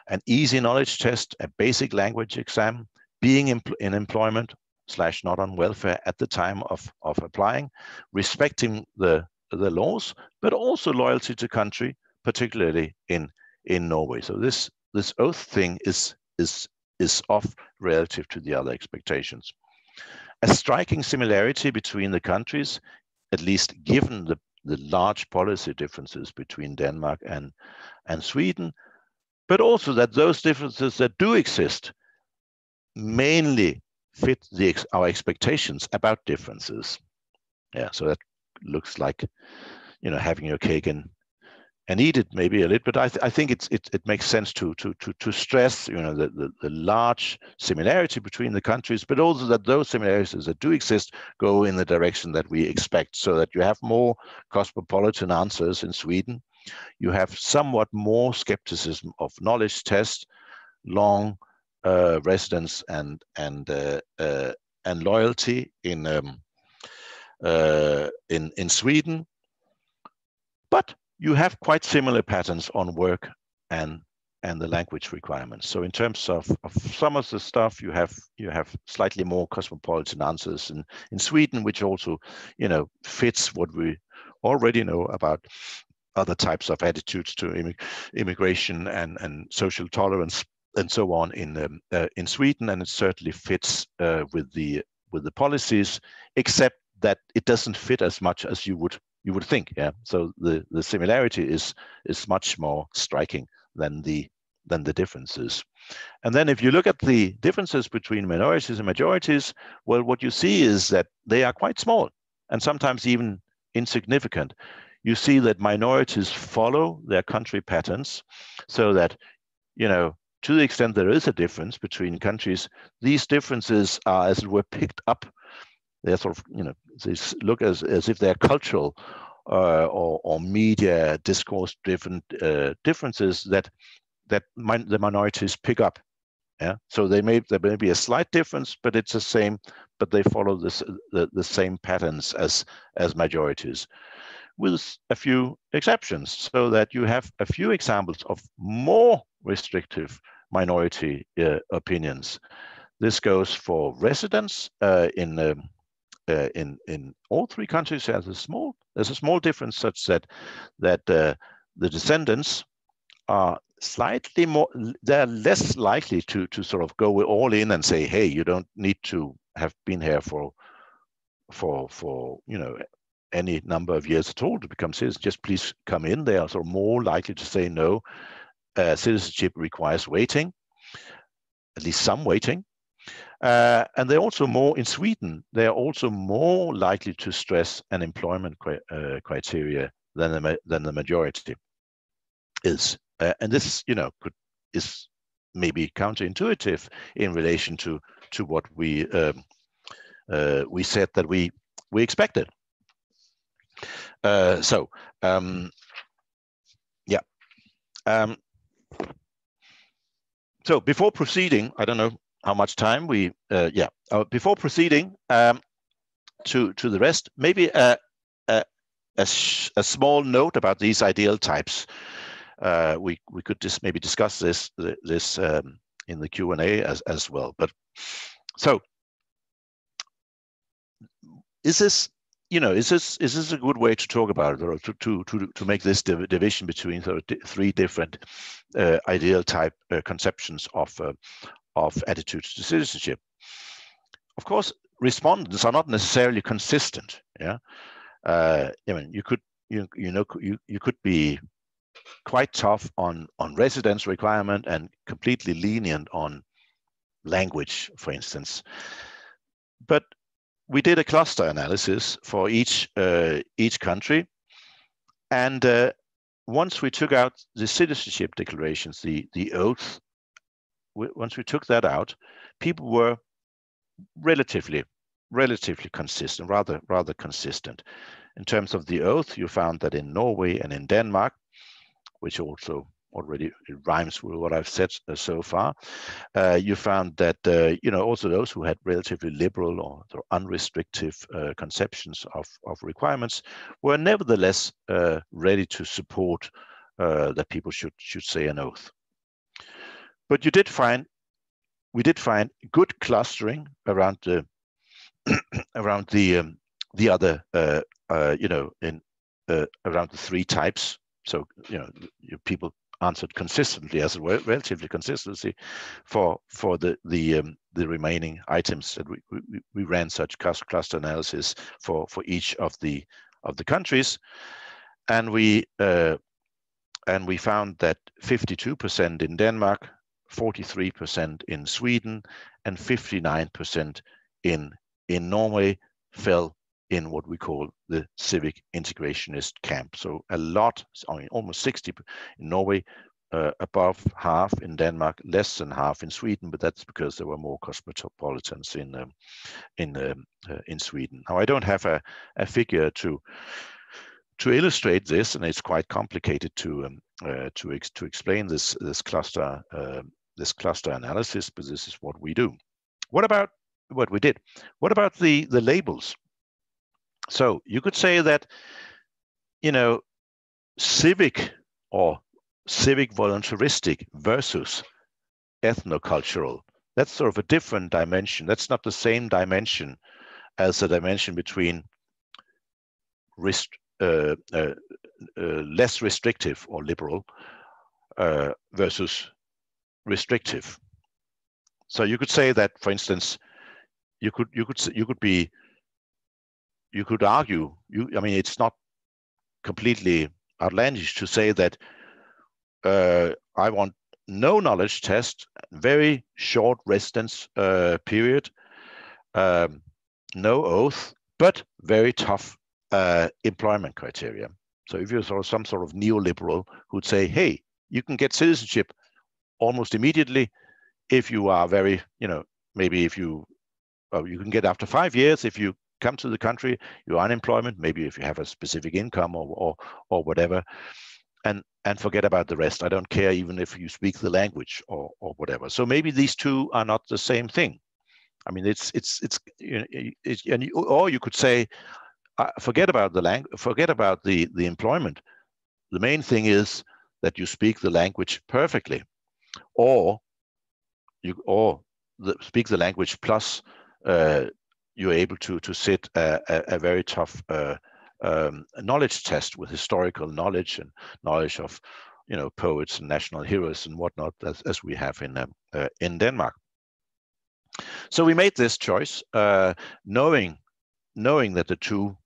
An easy knowledge test, a basic language exam, being in employment / not on welfare at the time of applying, respecting the laws, but also loyalty to country, particularly in Norway. So this oath thing is off relative to the other expectations. A striking similarity between the countries, at least given the large policy differences between Denmark and Sweden, but also that those differences that do exist mainly fit our expectations about differences. Yeah, so that looks like having your cake and eat it maybe a little, but I think it makes sense to stress the large similarity between the countries, but also that those similarities that do exist go in the direction that we expect, so that you have more cosmopolitan answers in Sweden. You have somewhat more skepticism of knowledge tests, long residence and loyalty in Sweden, but you have quite similar patterns on work and the language requirements. So in terms of some of the stuff, you have slightly more cosmopolitan answers in Sweden, which also fits what we already know about other types of attitudes to immigration and social tolerance so on in Sweden, and it certainly fits with the policies, except that it doesn't fit as much as you would think. Yeah. So the similarity is much more striking than the differences. And then if you look at the differences between minorities and majorities, well, what you see is that they are quite small and sometimes even insignificant. You see that minorities follow their country patterns, so that, you know, to the extent there is a difference between countries, these differences are, as it were, picked up. They're sort of, you know, they look as if they're cultural or media discourse driven differences that the minorities pick up. Yeah. So there may be a slight difference, but it's the same. But they follow the same patterns as majorities, with a few exceptions, so that you have a few examples of more restrictive minority opinions. This goes for residents in all three countries. There's a small difference, such that the descendants are slightly more, they're less likely to sort of go all in and say, hey, you don't need to have been here for you know, any number of years at all to become citizens, just please come in. They are sort of more likely to say no. Citizenship requires waiting, at least some waiting. And they're also more, in Sweden, they're also more likely to stress an employment criteria than the majority is. And this, you know, is maybe counterintuitive in relation to what we said that we expected. So before proceeding, I don't know how much time we before proceeding to the rest, maybe a small note about these ideal types. We could just maybe discuss this in the Q&A as well. But so, is this a good way to talk about it, or to make this division between three different ideal type conceptions of attitudes to citizenship? Of course, respondents are not necessarily consistent. Yeah, I mean, you could be quite tough on residence requirement and completely lenient on language, for instance. But we did a cluster analysis for each country, and once we took out the citizenship declarations, the oath, once we took that out, people were relatively consistent, rather consistent. In terms of the oath, you found that in Norway and in Denmark, which also already rhymes with what I've said so far, you found that also those who had relatively liberal or unrestrictive conceptions of requirements were nevertheless ready to support that people should say an oath. But we did find good clustering around the around the other around the three types. So people answered consistently, as well, relatively consistency, for the remaining items that we ran such cluster analysis for each of the countries, and we found that 52% in Denmark, 43% in Sweden, and 59% in Norway fell in what we call the civic integrationist camp. So a lot, I mean, almost 60 in Norway, above half in Denmark, less than half in Sweden, but that's because there were more cosmopolitans in Sweden. Now, I don't have a figure to illustrate this, and it's quite complicated to explain this cluster analysis, but this is what we do. What about what we did? What about the labels? So you could say that, civic or civic voluntaristic versus ethno-cultural, that's sort of a different dimension. That's not the same dimension as the dimension between less restrictive or liberal versus restrictive. So you could say that, for instance, you could argue, I mean, it's not completely outlandish to say that I want no knowledge test, very short residence period, no oath, but very tough employment criteria. So if you're sort of some sort of neoliberal who'd say, hey, you can get citizenship almost immediately if you are very, maybe if you can get after 5 years if you come to the country, you're unemployment, maybe if you have a specific income or whatever, and forget about the rest. I don't care even if you speak the language or whatever. So maybe these two are not the same thing. I mean, or you could say, forget about the language, forget about the employment. The main thing is that you speak the language perfectly, or speak the language plus you're able to sit a very tough knowledge test with historical knowledge and knowledge of poets and national heroes and whatnot, as we have in Denmark. So we made this choice, knowing that the two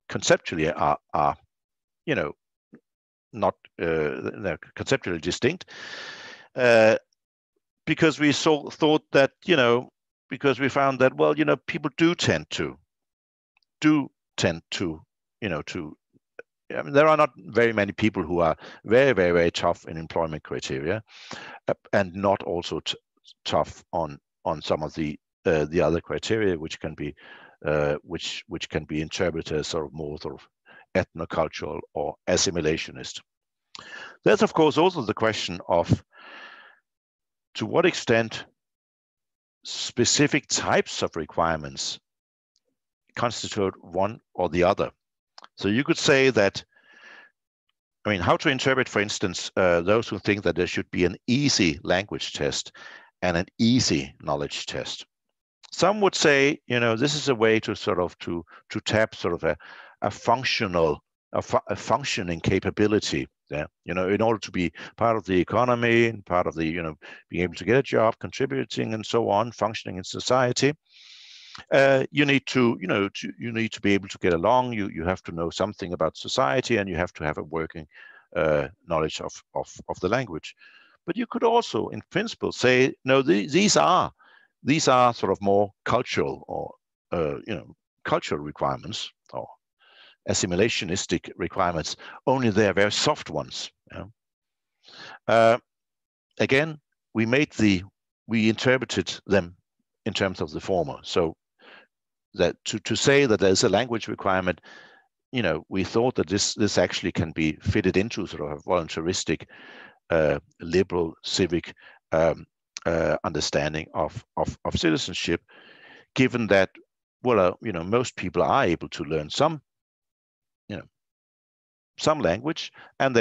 conceptually are not they're conceptually distinct, because we thought that because we found that, well, people do tend to I mean, there are not very many people who are very, very, very tough in employment criteria, and not also tough on some of the other criteria, which can be which can be interpreted as sort of more sort of ethno-cultural or assimilationist. There's of course also the question of to what extent specific types of requirements constitute one or the other. So you could say that, I mean, how to interpret, for instance, those who think that there should be an easy language test and an easy knowledge test. Some would say, this is a way to sort of to tap sort of a functioning capability. Yeah, in order to be part of the economy and part of the, being able to get a job, contributing and so on, functioning in society. You need to, you need to be able to get along. You have to know something about society, and you have to have a working knowledge of the language. But you could also, in principle, say, no, these are sort of more cultural or cultural requirements or assimilationistic requirements. Only they are very soft ones. Again, we interpreted them in terms of the former. So that to say that there's a language requirement, we thought that this actually can be fitted into sort of a voluntaristic, liberal, civic understanding of citizenship, given that, well, most people are able to learn some language, and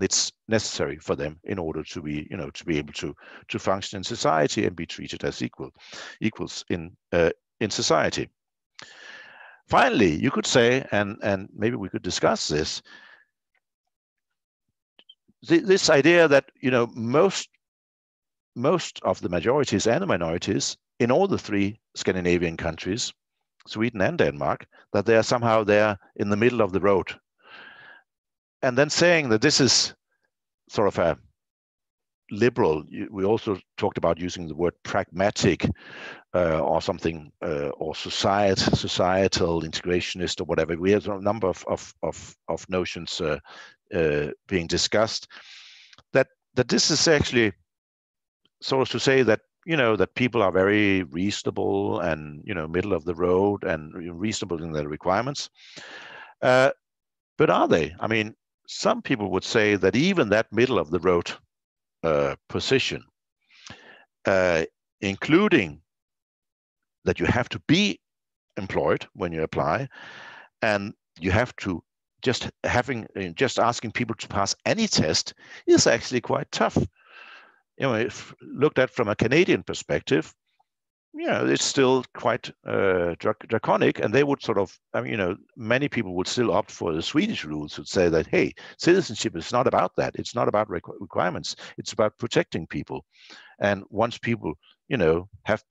it's necessary for them in order to be able to function in society and be treated as equals in society. Finally, you could say, and maybe we could discuss this idea that most of the majorities and the minorities in all the three Scandinavian countries, Sweden and Denmark, that they are somehow there in the middle of the road. And then saying that this is sort of a liberal, we also talked about using the word pragmatic or something, or societal, integrationist, or whatever. We have a number of notions being discussed. That this is actually sort of to say that that people are very reasonable and middle of the road and reasonable in their requirements. But are they? I mean, some people would say that even that middle of the road position, including that you have to be employed when you apply, and you have to just asking people to pass any test is actually quite tough. If looked at from a Canadian perspective, it's still quite draconic, and they would sort of, many people would still opt for the Swedish rules, would say that, hey, citizenship is not about that. It's not about requirements. It's about protecting people. And once people, have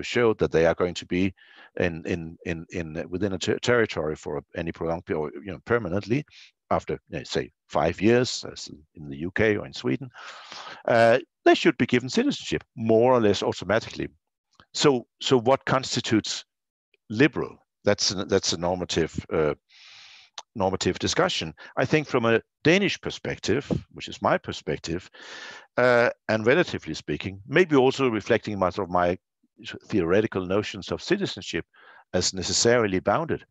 showed that they are going to be within a territory for any prolonged period, or permanently, after say 5 years, as in the UK or in Sweden, they should be given citizenship more or less automatically. So what constitutes liberal? That's a normative discussion. I think from a Danish perspective, which is my perspective, and relatively speaking, maybe also reflecting my theoretical notions of citizenship as necessarily bounded,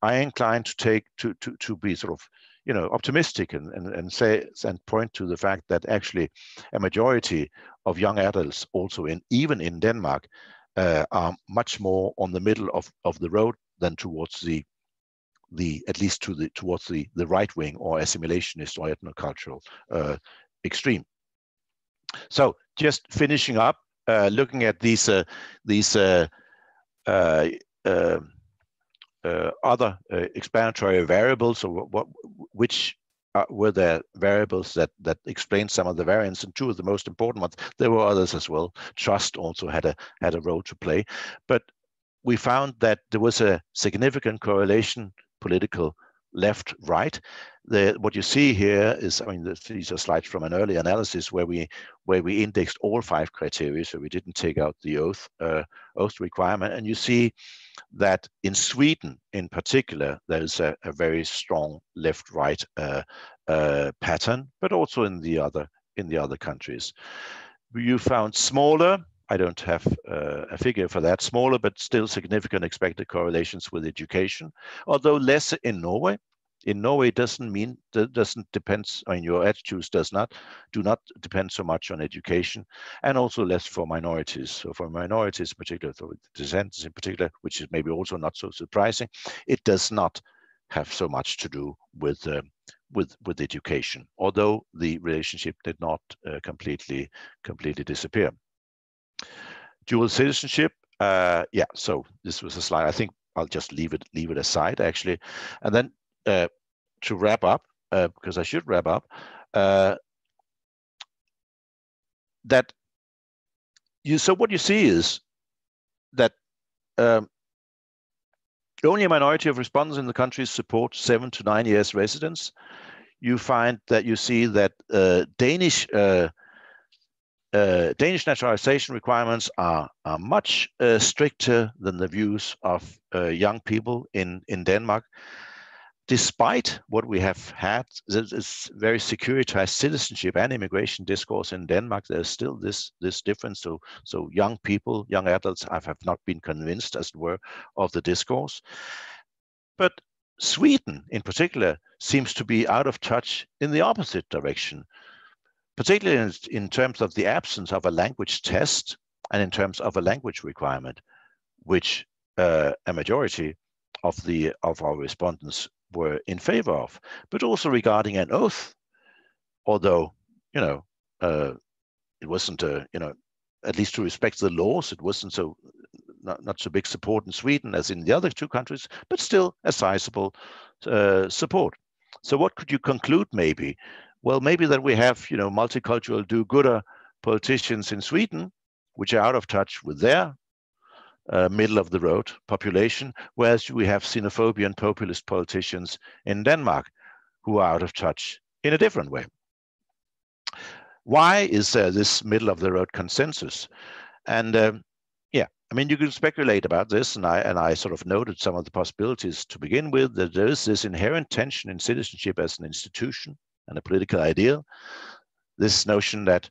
I incline to be sort of optimistic and say and point to the fact that actually a majority of young adults also even in Denmark are much more on the middle of the road than towards at least towards the right wing or assimilationist or ethno-cultural extreme. So just finishing up, looking at these other explanatory variables, or which were the variables that explain some of the variants, and two of the most important ones. There were others as well. Trust also had a role to play, but we found that there was a significant correlation, political left, right. What you see here is, these are slides from an early analysis where we indexed all 5 criteria, so we didn't take out the oath requirement, and you see that in Sweden, in particular, there is a very strong left-right pattern, but also in the other countries. You found smaller. I don't have a figure for that. Smaller, but still significant expected correlations with education, although less in Norway. In Norway doesn't depend. Your attitudes do not depend so much on education, and also less for minorities. So for minorities, particularly for Descendants in particular, which is maybe also not so surprising, it does not have so much to do with education, although the relationship did not completely disappear. Dual citizenship, so this was a slide. I think I'll just leave it aside actually, and then to wrap up, because I should wrap up, so what you see is that only a minority of respondents in the countries support 7 to 9 years residence. You see that Danish naturalization requirements are much stricter than the views of young people in Denmark. Despite what we have had, this very securitized citizenship and immigration discourse in Denmark, there's still this difference. So young people, young adults have not been convinced, as it were, of the discourse. But Sweden, in particular, seems to be out of touch in the opposite direction, particularly in terms of the absence of a language test and in terms of a language requirement, which a majority of our respondents were in favor of, but also regarding an oath, although it wasn't at least to respect the laws, it wasn't not so big support in Sweden as in the other 2 countries, but still a sizable support. So what could you conclude maybe? Well, maybe that we have multicultural do-gooder politicians in Sweden, which are out of touch with their middle of the road population, whereas we have xenophobia and populist politicians in Denmark who are out of touch in a different way. Why is there this middle of the road consensus? And you can speculate about this, and I sort of noted some of the possibilities to begin with, that there is this inherent tension in citizenship as an institution and a political ideal. This notion that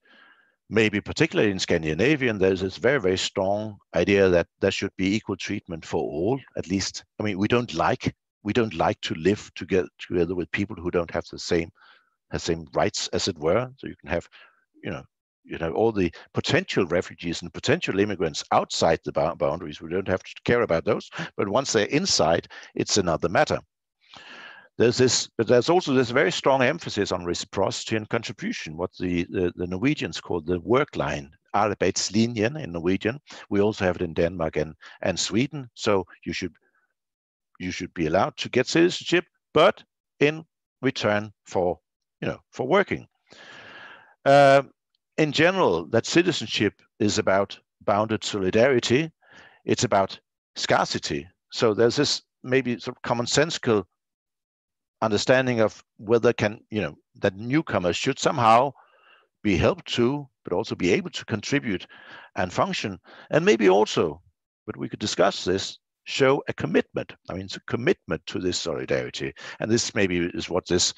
maybe particularly in Scandinavia, there's this very, very strong idea that there should be equal treatment for all. At least, we don't like to live together with people who don't have the same rights, as it were. So you can have, all the potential refugees and potential immigrants outside the boundaries. We don't have to care about those, but once they're inside, it's another matter. but there's also this very strong emphasis on reciprocity and contribution, what the Norwegians call the work line, arbeidslinjen in Norwegian. We also have it in Denmark and Sweden. So you should be allowed to get citizenship, but in return for working. In general, that citizenship is about bounded solidarity. It's about scarcity. So there's this maybe sort of commonsensical understanding of whether that newcomers should somehow be helped to, but also be able to contribute and function, and maybe also, but we could discuss this, show a commitment. I mean, it's a commitment to this solidarity, and this maybe is what this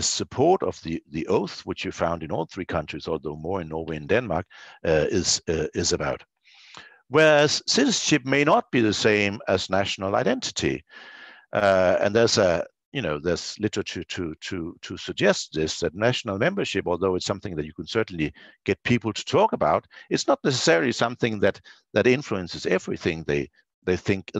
support of the oath, which you found in all three countries, although more in Norway and Denmark, is about. Whereas citizenship may not be the same as national identity, and there's literature to suggest this, that national membership, although it's something that you can certainly get people to talk about, it's not necessarily something that influences everything they think,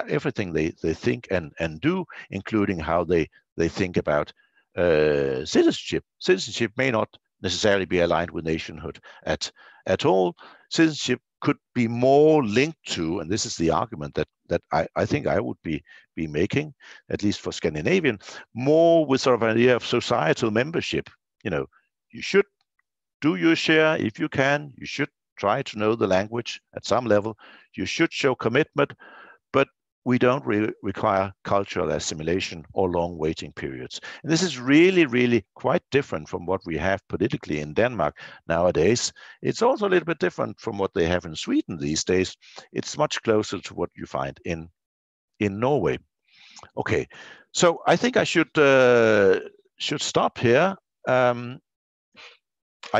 everything they think and do, including how they think about citizenship. Citizenship may not necessarily be aligned with nationhood at all. Citizenship could be more linked to, and this is the argument that I think I would be making, at least for Scandinavian, more with sort of an idea of societal membership. You should do your share if you can. You should try to know the language at some level. You should show commitment, but we don't really require cultural assimilation or long waiting periods. And this is really, really quite different from what we have politically in Denmark nowadays. It's also a little bit different from what they have in Sweden these days. It's much closer to what you find in Norway. Okay, so I think I should stop here. I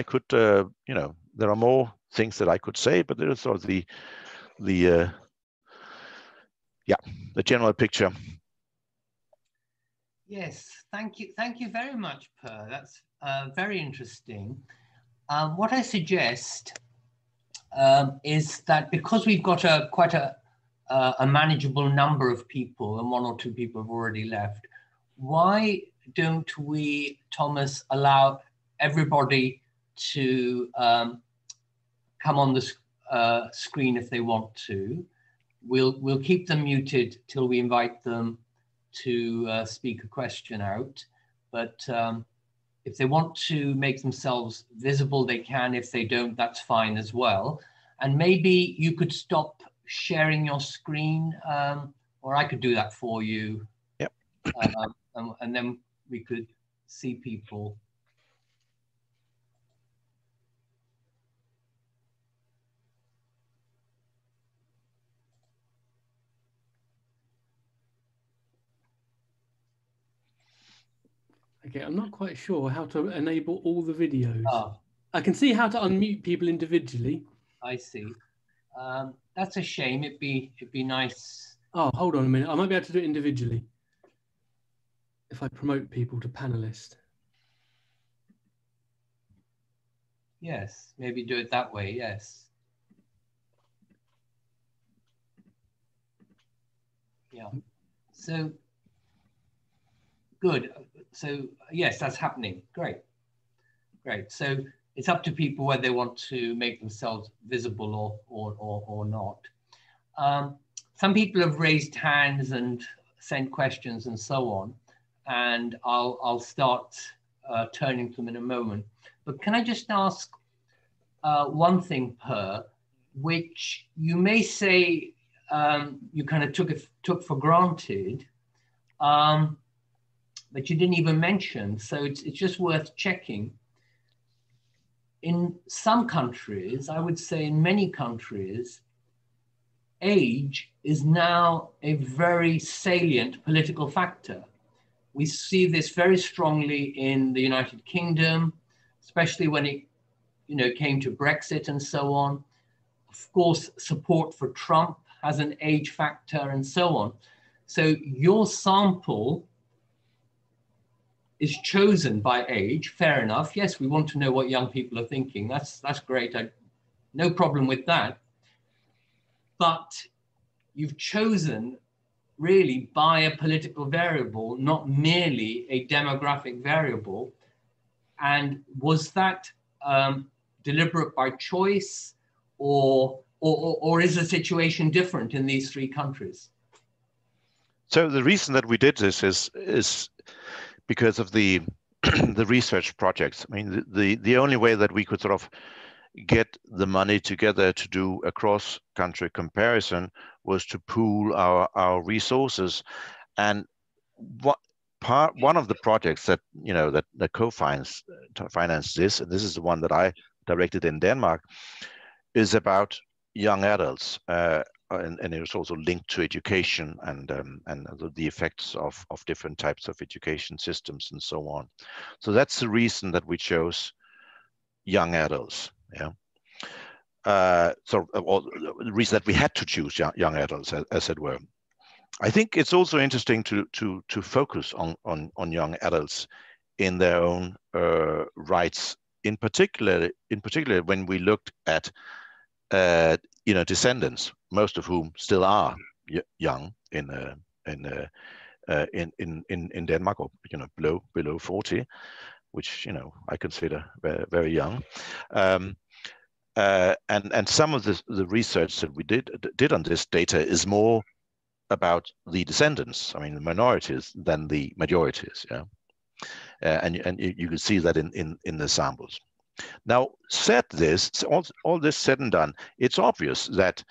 could, there are more things that I could say, but there's sort of the general picture. Yes, thank you very much, Per. That's very interesting. What I suggest is that because we've got quite a manageable number of people, and one or two people have already left, why don't we, Thomas, allow everybody to come on the screen if they want to? We'll keep them muted till we invite them to speak a question out. But if they want to make themselves visible, they can. If they don't, that's fine as well. And maybe you could stop sharing your screen, or I could do that for you. Yep. And then we could see people. Okay, I'm not quite sure how to enable all the videos. Oh. I can see how to unmute people individually. I see. That's a shame. It'd be nice. Oh, hold on a minute. I might be able to do it individually if I promote people to panelist. Yes, maybe do it that way. Yes. Yeah. So good. So yes, that's happening. Great. So it's up to people whether they want to make themselves visible or not. Some people have raised hands and sent questions and so on, and I'll start turning to them in a moment. But can I just ask one thing, Per, which you may say you kind of took for granted, but you didn't even mention, so it's just worth checking. In some countries, I would say in many countries, age is now a very salient political factor. We see this very strongly in the United Kingdom, especially when it came to Brexit and so on. Of course, support for Trump has an age factor and so on. So your sample is chosen by age, fair enough. Yes, we want to know what young people are thinking. That's great. No problem with that. But you've chosen really by a political variable, not merely a demographic variable? And was that deliberate by choice, or is the situation different in these three countries? So the reason that we did this is because of the the research projects. I mean, the only way that we could sort of get the money together to do a cross-country comparison was to pool our resources. And one of the projects that that co-finance this, and this is the one that I directed in Denmark, is about young adults, and it was also linked to education and the effects of different types of education systems and so on. So that's the reason that we chose young adults. Yeah. Or the reason that we had to choose young adults, as it were. I think it's also interesting to focus on young adults in their own rights. In particular, when we looked at descendants, most of whom still are young in Denmark, or below 40, which I consider very, very young. And some of the research that we did on this data is more about the descendants, I mean the minorities, than the majorities. Yeah, and you can see that in the samples. Now, all this said and done, it's obvious that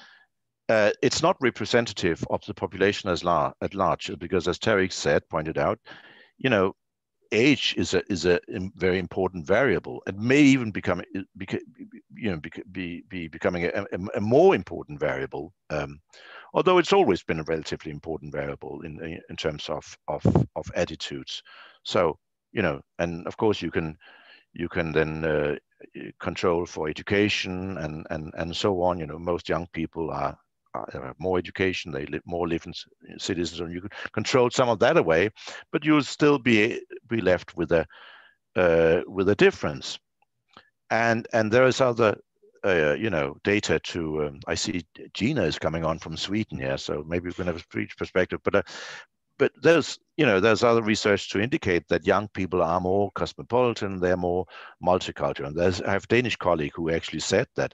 it's not representative of the population at large, because, as Tariq pointed out, age is a very important variable. It may even becoming a more important variable, although it's always been a relatively important variable in terms of attitudes. So and of course you can then control for education and so on. Most young people have more education, they live in cities, and you can control some of that away, but you'll still be left with a difference. And there is other data to. I see Gina is coming on from Sweden here, so maybe we can have a brief perspective. But there's other research to indicate that young people are more cosmopolitan, they're more multicultural. And I have a Danish colleague who actually said that,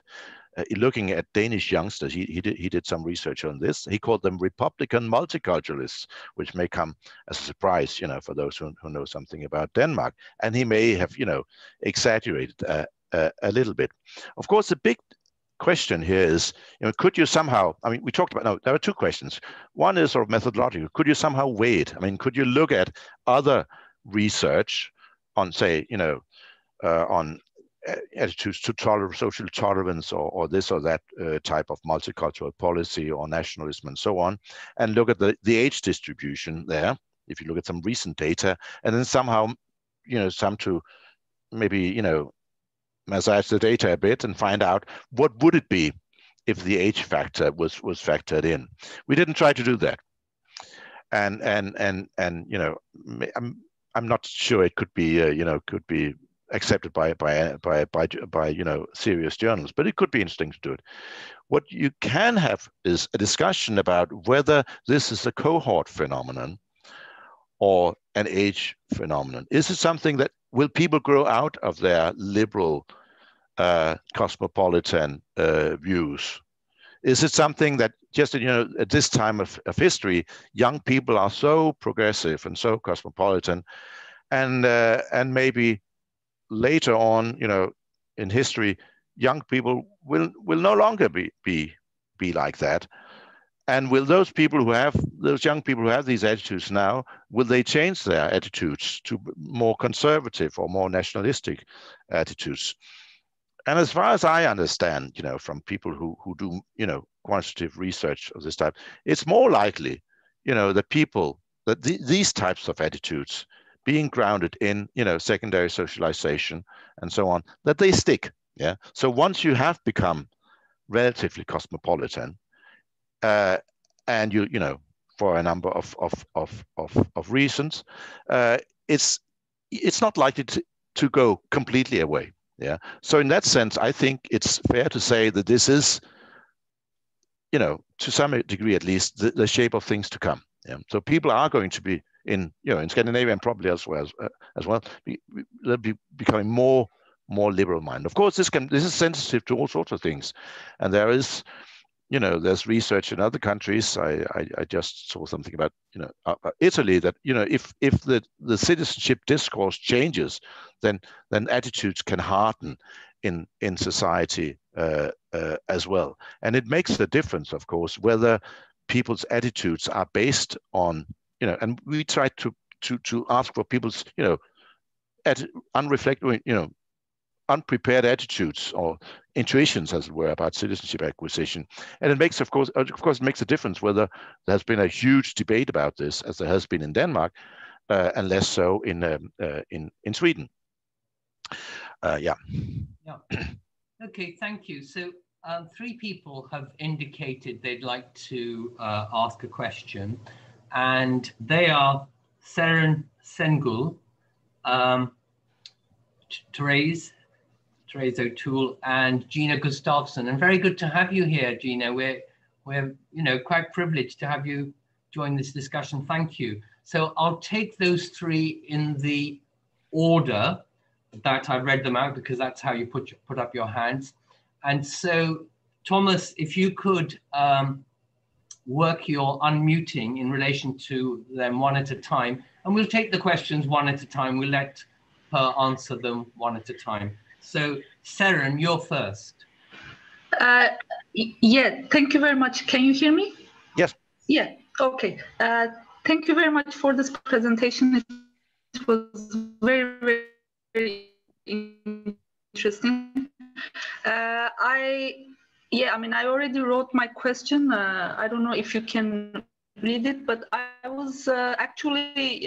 looking at Danish youngsters, he did some research on this. He called them Republican multiculturalists, which may come as a surprise, for those who know something about Denmark. And he may have, exaggerated a little bit. Of course, the big question here is, could you somehow, I mean, we talked about, no, there are two questions. One is sort of methodological. Could you somehow weigh it? I mean, could you look at other research on, say, on attitudes to social tolerance or this or that type of multicultural policy or nationalism and so on, and look at the age distribution there, if you look at some recent data, and then somehow, some to maybe, massage the data a bit and find out what would it be if the age factor was factored in. We didn't try to do that, and I'm not sure it could be accepted by serious journals, but it could be interesting to do it. What you can have is a discussion about whether this is a cohort phenomenon or an age phenomenon. Is it something that will people grow out of their liberal cosmopolitan views? Is it something that just at this time of history, young people are so progressive and so cosmopolitan, and maybe later on, in history, young people will no longer be like that? And will those young people who have these attitudes now, will they change their attitudes to more conservative or more nationalistic attitudes? And as far as I understand, from people who do, quantitative research of this type, it's more likely, that these types of attitudes, being grounded in, secondary socialization and so on, that they stick. Yeah. So once you have become relatively cosmopolitan, and for a number of reasons, it's not likely to go completely away. Yeah. So in that sense, I think it's fair to say that this is, to some degree at least, the shape of things to come. Yeah. So people are going to be in Scandinavia and probably elsewhere as well. They'll be becoming more liberal minded. Of course, this is sensitive to all sorts of things, and there is, there's research in other countries. I just saw something about Italy, that if the citizenship discourse changes, then attitudes can harden in society as well, and it makes a difference, of course, whether people's attitudes are based on and we try to ask for people's unprepared attitudes or intuitions, as it were, about citizenship acquisition. And it makes, of course, it makes a difference whether there has been a huge debate about this, as there has been in Denmark, and less so in Sweden. Yeah. Okay, thank you. So 3 people have indicated they'd like to ask a question, and they are Seren Sengul, Therese O'Toole, and Gina Gustafsson. And very good to have you here, Gina. We're quite privileged to have you join this discussion. Thank you. So I'll take those 3 in the order that I read them out, because that's how you put up your hands. And so, Thomas, if you could work your unmuting in relation to them one at a time, and we'll take the questions one at a time. We'll let her answer them one at a time. So, Seren, you're first. Yeah, thank you very much. Can you hear me? Yes. Yeah, okay. Thank you very much for this presentation. It was very, very interesting. I already wrote my question. I don't know if you can read it, but I was actually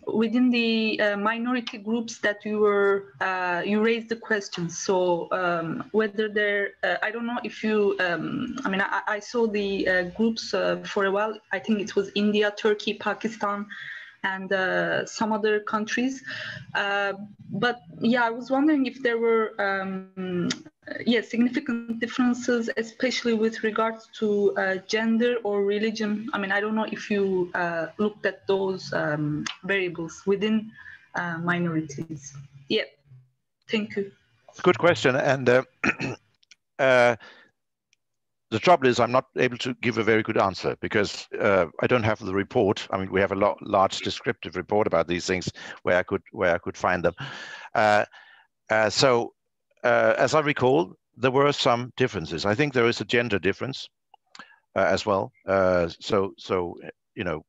within the minority groups that you raised the question. So whether there, I don't know if you, I saw the groups for a while. I think it was India, Turkey, Pakistan, and some other countries. But yeah, I was wondering if there were significant differences, especially with regards to gender or religion. I don't know if you looked at those variables within minorities. Yeah, thank you. Good question. And the trouble is, I'm not able to give a very good answer, because I don't have the report. We have a large descriptive report about these things where I could find them. So as I recall, there were some differences. I think there is a gender difference as well. So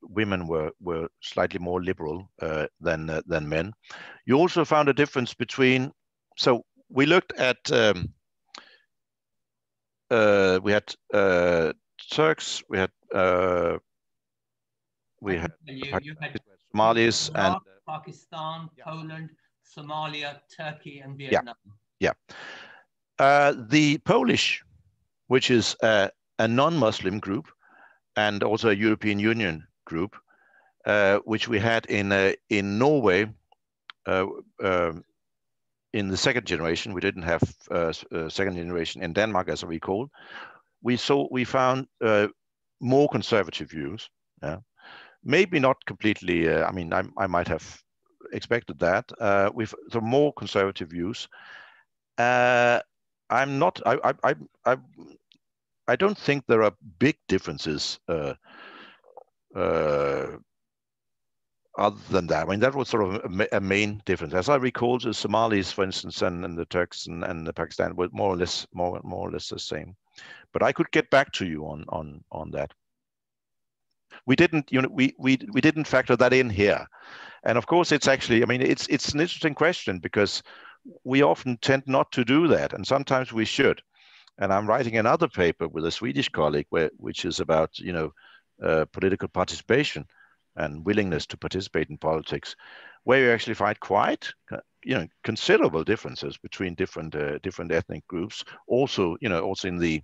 women were slightly more liberal than men. You also found a difference between. So we looked at. We had Turks, we had Somalis, and Pakistan, Poland, Somalia, Turkey, and Vietnam. Yeah. The Polish, which is a non-Muslim group, and also a European Union group, which we had in Norway. In the second generation, we didn't have second generation in Denmark, as I recall. We found more conservative views. Maybe not completely. I might have expected that. With some more conservative views. I don't think there are big differences. Other than that, that was sort of a main difference. As I recall, the Somalis, for instance, and the Turks and the Pakistan were more or less the same. But I could get back to you on that. We didn't, we didn't factor that in here, and of course, it's actually, it's an interesting question, because we often tend not to do that, and sometimes we should. And I'm writing another paper with a Swedish colleague, which is about political participation and willingness to participate in politics, where you actually find quite, considerable differences between different ethnic groups. Also, also in the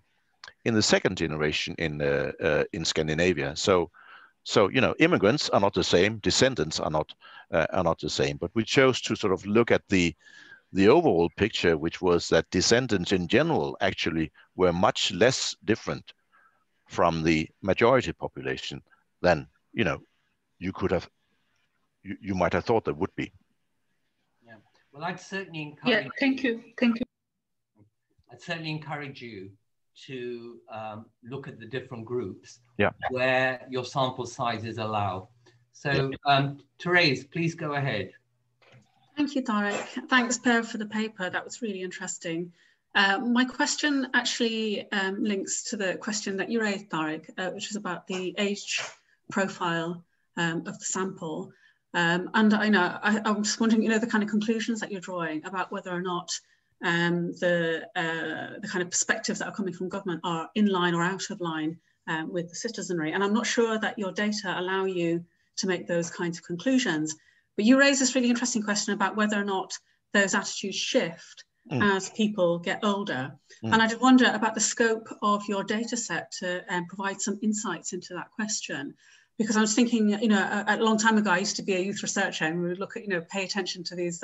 second generation in Scandinavia. So immigrants are not the same, descendants are not the same. But we chose to sort of look at the overall picture, which was that descendants in general actually were much less different from the majority population than, you know, you could have, you might have thought there would be. Yeah, well, I'd certainly encourage. Yeah, thank you. I'd certainly encourage you to look at the different groups where your sample sizes allow. So, Therese, please go ahead. Thank you, Tarek. Thanks, Per, for the paper. That was really interesting. My question actually links to the question that you raised, Tarek, which was about the age profile of the sample. And I'm just wondering, you know, the kind of conclusions that you're drawing about whether or not the kind of perspectives that are coming from government are in line or out of line with the citizenry. And I'm not sure that your data allow you to make those kinds of conclusions. But you raise this really interesting question about whether or not those attitudes shift as people get older. And I did wonder about the scope of your data set to provide some insights into that question. Because I was thinking, you know, a long time ago, I used to be a youth researcher, and we would look at, you know, pay attention to these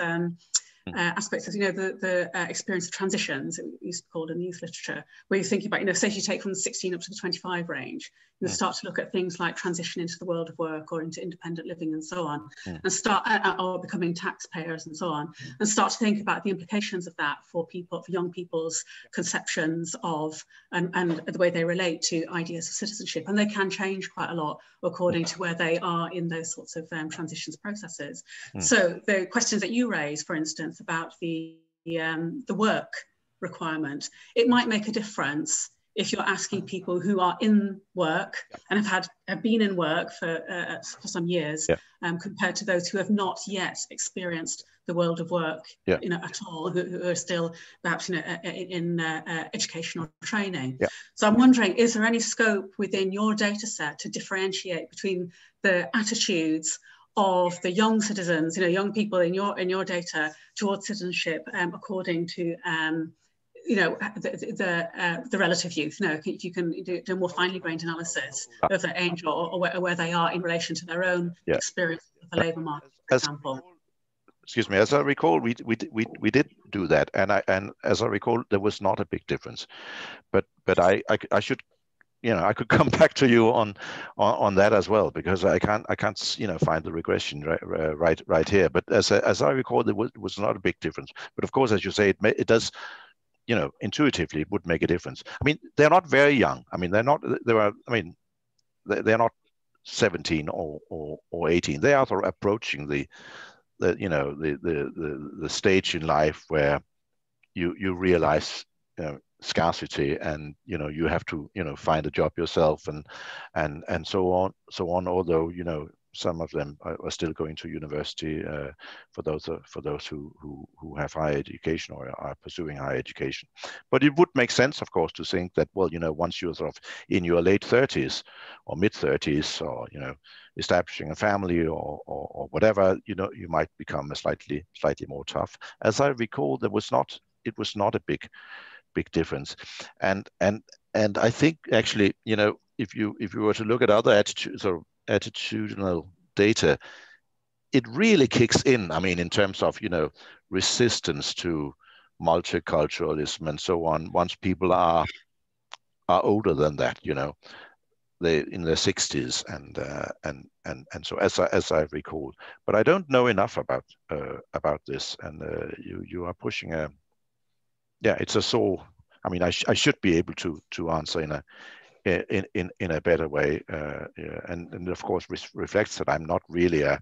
aspects of, you know, the experience of transitions, it used to be called in youth literature, where you're thinking about, you know, say you take from the 16 up to the 25 range, you start to look at things like transition into the world of work or into independent living and so on, and start, or becoming taxpayers and so on, and start to think about the implications of that for people, for young people's conceptions of, and the way they relate to ideas of citizenship. And they can change quite a lot according to where they are in those sorts of transitions processes. So the questions that you raise, for instance, about the work requirement, it might make a difference if you're asking people who are in work and have been in work for some years, compared to those who have not yet experienced the world of work, you know, at all, who are still perhaps, you know, in education or training. So I'm wondering, is there any scope within your data set to differentiate between the attitudes of the young citizens, you know, young people in your data towards citizenship, according to you know, the relative youth? You know, if you can do a more finely grained analysis of their age or where they are in relation to their own experience of the labour market, for example. Excuse me, as I recall, we did do that, and as I recall, there was not a big difference, but I should, you know, I could come back to you on that as well, because I can't you know, find the regression right here. But as I recall, there was not a big difference. But of course, as you say, it does, you know, intuitively it would make a difference. I mean, they're not very young. I mean, they're not 17 or 18. They are sort of approaching the stage in life where you realize, you know, scarcity, and, you know, you have to, you know, find a job yourself, and so on. Although, you know, some of them are still going to university, for those who have higher education or are pursuing higher education. But it would make sense, of course, to think that, well, you know, once you're sort of in your late 30s or mid 30s, or, you know, establishing a family or whatever, you know, you might become a slightly more tough. As I recall, it was not a big difference, and I think actually, you know, if you were to look at other attitudes or attitudinal data, it really kicks in. I mean, in terms of, you know, resistance to multiculturalism and so on, once people are older than that, you know, they in their 60s and so, as I recall. But I don't know enough about this, and you are pushing a, it's a sore. I mean, I should be able to answer in a better way, and of course reflects that I'm not really a,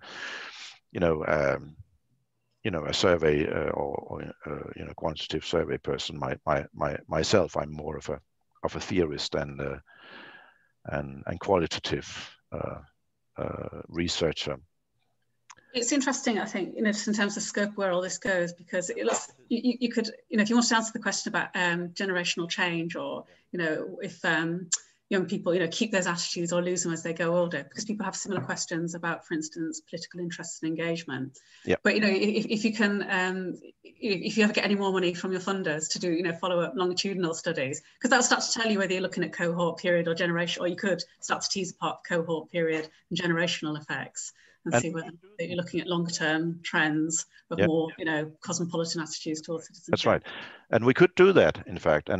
you know, a survey or you know, quantitative survey person myself. I'm more of a theorist and qualitative researcher. It's interesting, I think, you know, just in terms of scope where all this goes, because it looks, you could, you know, if you want to answer the question about generational change, or, you know, if young people, you know, keep those attitudes or lose them as they go older, because people have similar questions about, for instance, political interest and engagement. But, you know, if you can, if you ever get any more money from your funders to do, you know, follow-up longitudinal studies, because that'll start to tell you whether you're looking at cohort period or generation, or you could start to tease apart cohort period and generational effects. and see whether you're looking at longer term trends of more, cosmopolitan attitudes towards citizenship. That's right. And we could do that, in fact,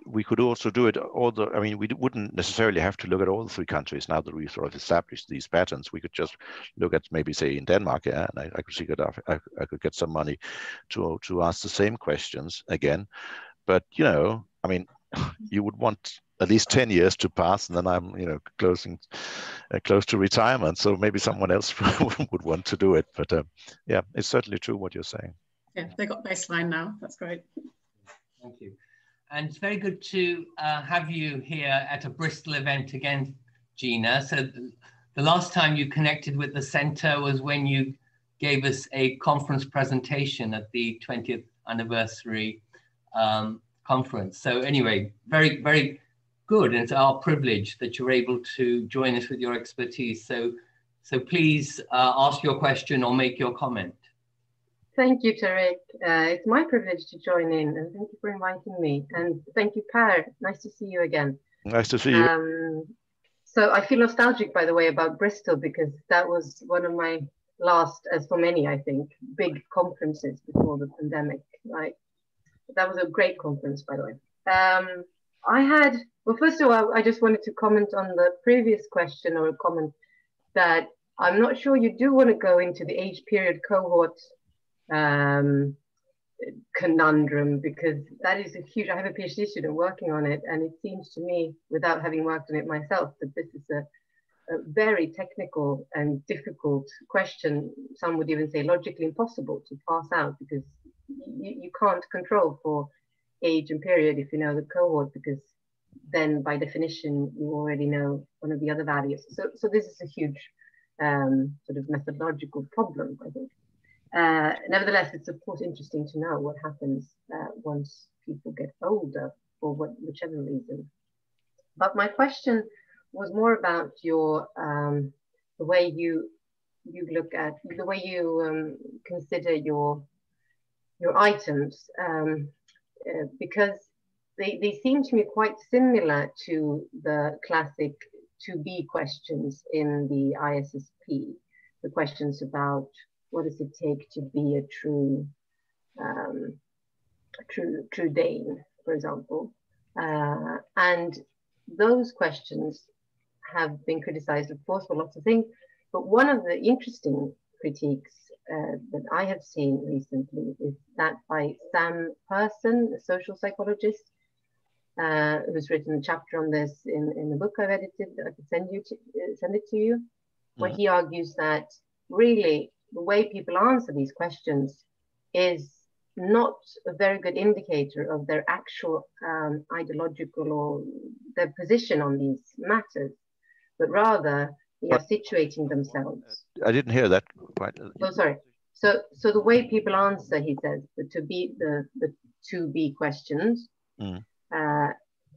we could also do it we wouldn't necessarily have to look at all the 3 countries now that we've sort of established these patterns. We could just look at maybe, say, in Denmark, and I could see that I could get some money to ask the same questions again. But, you would want at least 10 years to pass, and then I'm, close to retirement. So maybe someone else would want to do it. But yeah, it's certainly true what you're saying. Yeah, they got baseline now. That's great. Thank you. And it's very good to have you here at a Bristol event again, Gina. So the last time you connected with the centre was when you gave us a conference presentation at the 20th anniversary conference. So anyway, very, very good. And it's our privilege that you're able to join us with your expertise. So please ask your question or make your comment. Thank you, Tarek. It's my privilege to join in, and thank you for inviting me. And thank you, Per. Nice to see you again. Nice to see you. So I feel nostalgic, by the way, about Bristol, because that was one of my last, as for many, I think, big conferences before the pandemic, right? That was a great conference, by the way. Well, first of all, I just wanted to comment on the previous question or a comment that I'm not sure you do want to go into the age period cohort conundrum, because that is a huge, I have a PhD student working on it, and it seems to me, without having worked on it myself, that this is a very technical and difficult question. Some would even say logically impossible to pass out, because you can't control for age and period if you know the cohort, because then by definition you already know one of the other values. So this is a huge sort of methodological problem, I think. Nevertheless, it's of course interesting to know what happens once people get older for whichever reason. But my question was more about your the way you look at the way you consider your items, because they seem to me quite similar to the classic to-be questions in the ISSP, the questions about what does it take to be a true Dane, for example, and those questions have been criticized, of course, for lots of things. But one of the interesting critiques that I have seen recently is that by Sam Person, a social psychologist, who's written a chapter on this in the book I've edited. I could send it to you, where he argues that really the way people answer these questions is not a very good indicator of their actual ideological or their position on these matters, but rather they are situating themselves. I didn't hear that quite. Oh, sorry. So the way people answer, he says, the to be questions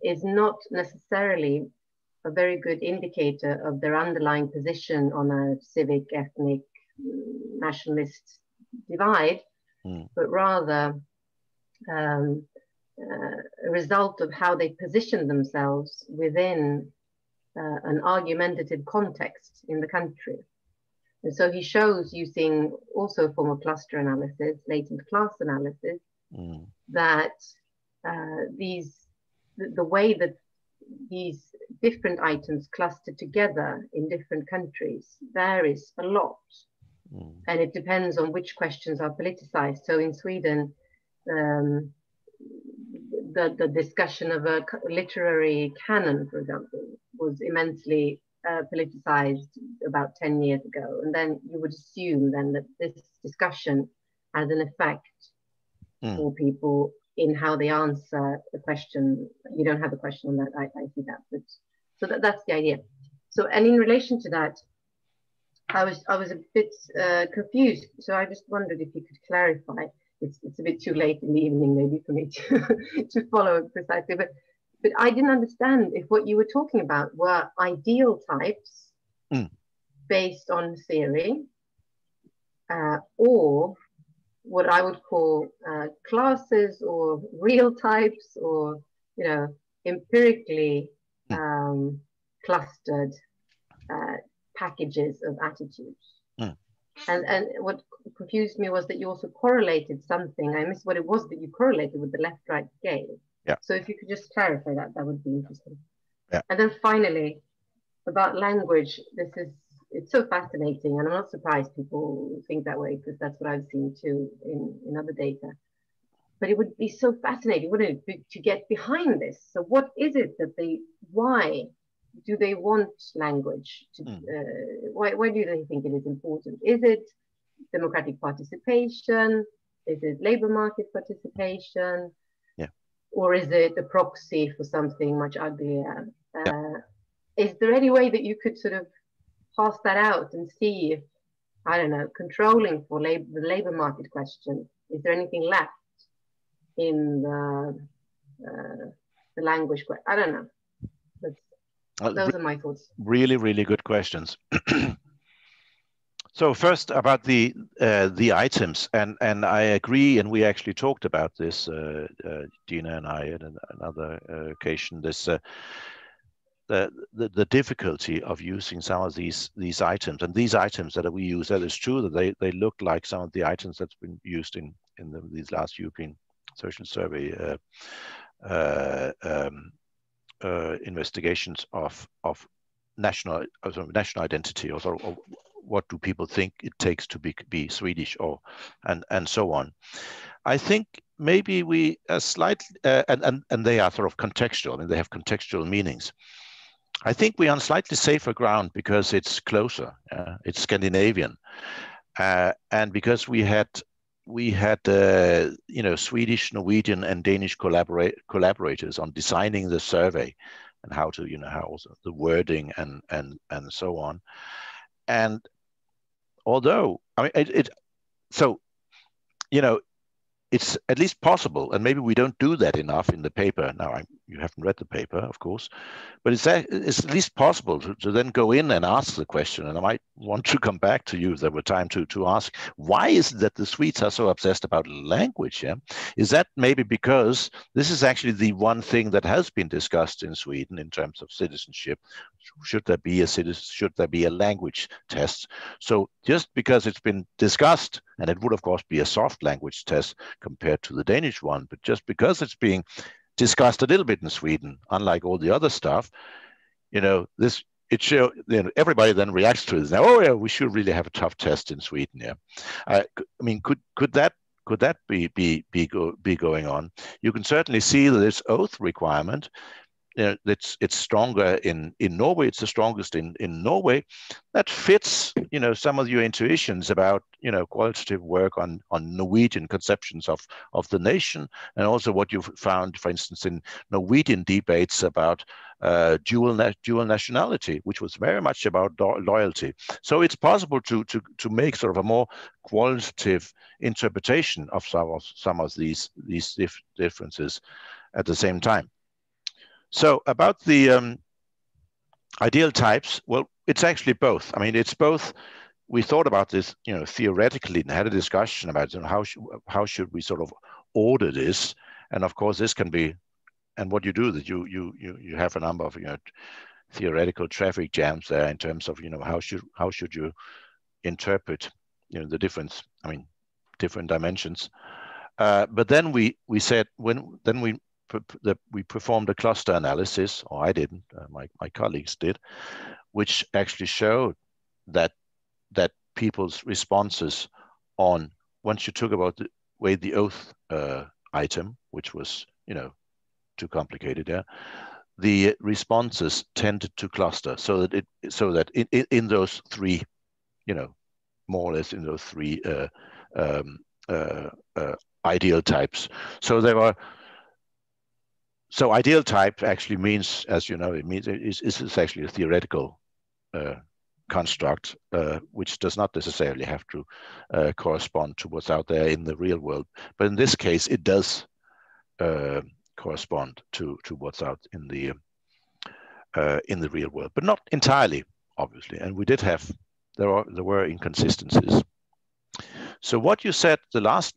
is not necessarily a very good indicator of their underlying position on a civic, ethnic, nationalist divide, but rather a result of how they position themselves within an argumentative context in the country. And so he shows, using also a form of cluster analysis, latent class analysis, that the way that these different items cluster together in different countries varies a lot. And it depends on which questions are politicized. So in Sweden, the discussion of a literary canon, for example, was immensely politicized about 10 years ago. And then you would assume then that this discussion has an effect for people in how they answer the question. You don't have a question on that, I see that. But so that's the idea. So, and in relation to that, I was a bit confused. So I just wondered if you could clarify. It's a bit too late in the evening maybe for me to follow it precisely, but I didn't understand if what you were talking about were ideal types based on theory, or what I would call classes or real types, or empirically clustered packages of attitudes. And what confused me was that you also correlated something. I missed what it was that you correlated with the left-right scale. Yeah. So if you could just clarify that, that would be interesting. Yeah. And then finally, about language, it's so fascinating, and I'm not surprised people think that way, because that's what I've seen too in other data. But it would be so fascinating, wouldn't it, be, to get behind this? So what is it that why do they want language? Why do they think it is important? Is it democratic participation? Is it labor market participation? Yeah. Or is it a proxy for something much uglier? Is there any way that you could sort of pass that out and see if, I don't know, controlling for the labor market question, is there anything left in the language question? I don't know. Those are my thoughts. Really, really good questions. So first about the items, and I agree, and we actually talked about this, Dina and I, at another occasion. This the difficulty of using some of these items, and these items that we use. That is true that they look like some of the items that's been used in these last European Social Survey investigations of national identity, or sort of what do people think it takes to be Swedish, and so on. I think maybe we slightly and they are sort of contextual. I mean, they have contextual meanings. I think we're on slightly safer ground because it's closer. It's Scandinavian, and because we had Swedish, Norwegian, and Danish collaborators on designing the survey, and how to how also the wording and so on. And although I mean it's at least possible, and maybe we don't do that enough in the paper. Now, you haven't read the paper, of course, but it's at least possible to then go in and ask the question. And I might want to come back to you if there were time to ask, why is it that the Swedes are so obsessed about language? Yeah? Is that maybe because this is actually the one thing that has been discussed in Sweden in terms of citizenship? Should there be a language test? So just because it's been discussed, and it would of course be a soft language test compared to the Danish one, but just because it's being discussed a little bit in Sweden, unlike all the other stuff, everybody then reacts to it. Now, oh yeah, we should really have a tough test in Sweden. Yeah, I mean, could that be going on? You can certainly see that this oath requirement. It's stronger in Norway. It's the strongest in Norway. That fits, some of your intuitions about, qualitative work on Norwegian conceptions of the nation, and also what you've found, for instance, in Norwegian debates about dual nationality, which was very much about loyalty. So it's possible to make sort of a more qualitative interpretation of some of these differences at the same time. So about the ideal types, well, it's actually both. I mean, it's both. We thought about this, theoretically, and had a discussion about how should we sort of order this. And of course, this can be, and what you do that you have a number of theoretical traffic jams there in terms of how should you interpret the difference. I mean, different dimensions. But then we said we performed a cluster analysis, or I didn't, my colleagues did, which actually showed that people's responses on, once you took about the oath item, which was too complicated, the responses tended to cluster, so that in those three, more or less in those three ideal types. So there were. So ideal type actually means, as you know, it's actually a theoretical construct, which does not necessarily have to correspond to what's out there in the real world. But in this case, it does correspond to what's out in the real world, but not entirely, obviously. And we did have, there were inconsistencies. So what you said, the last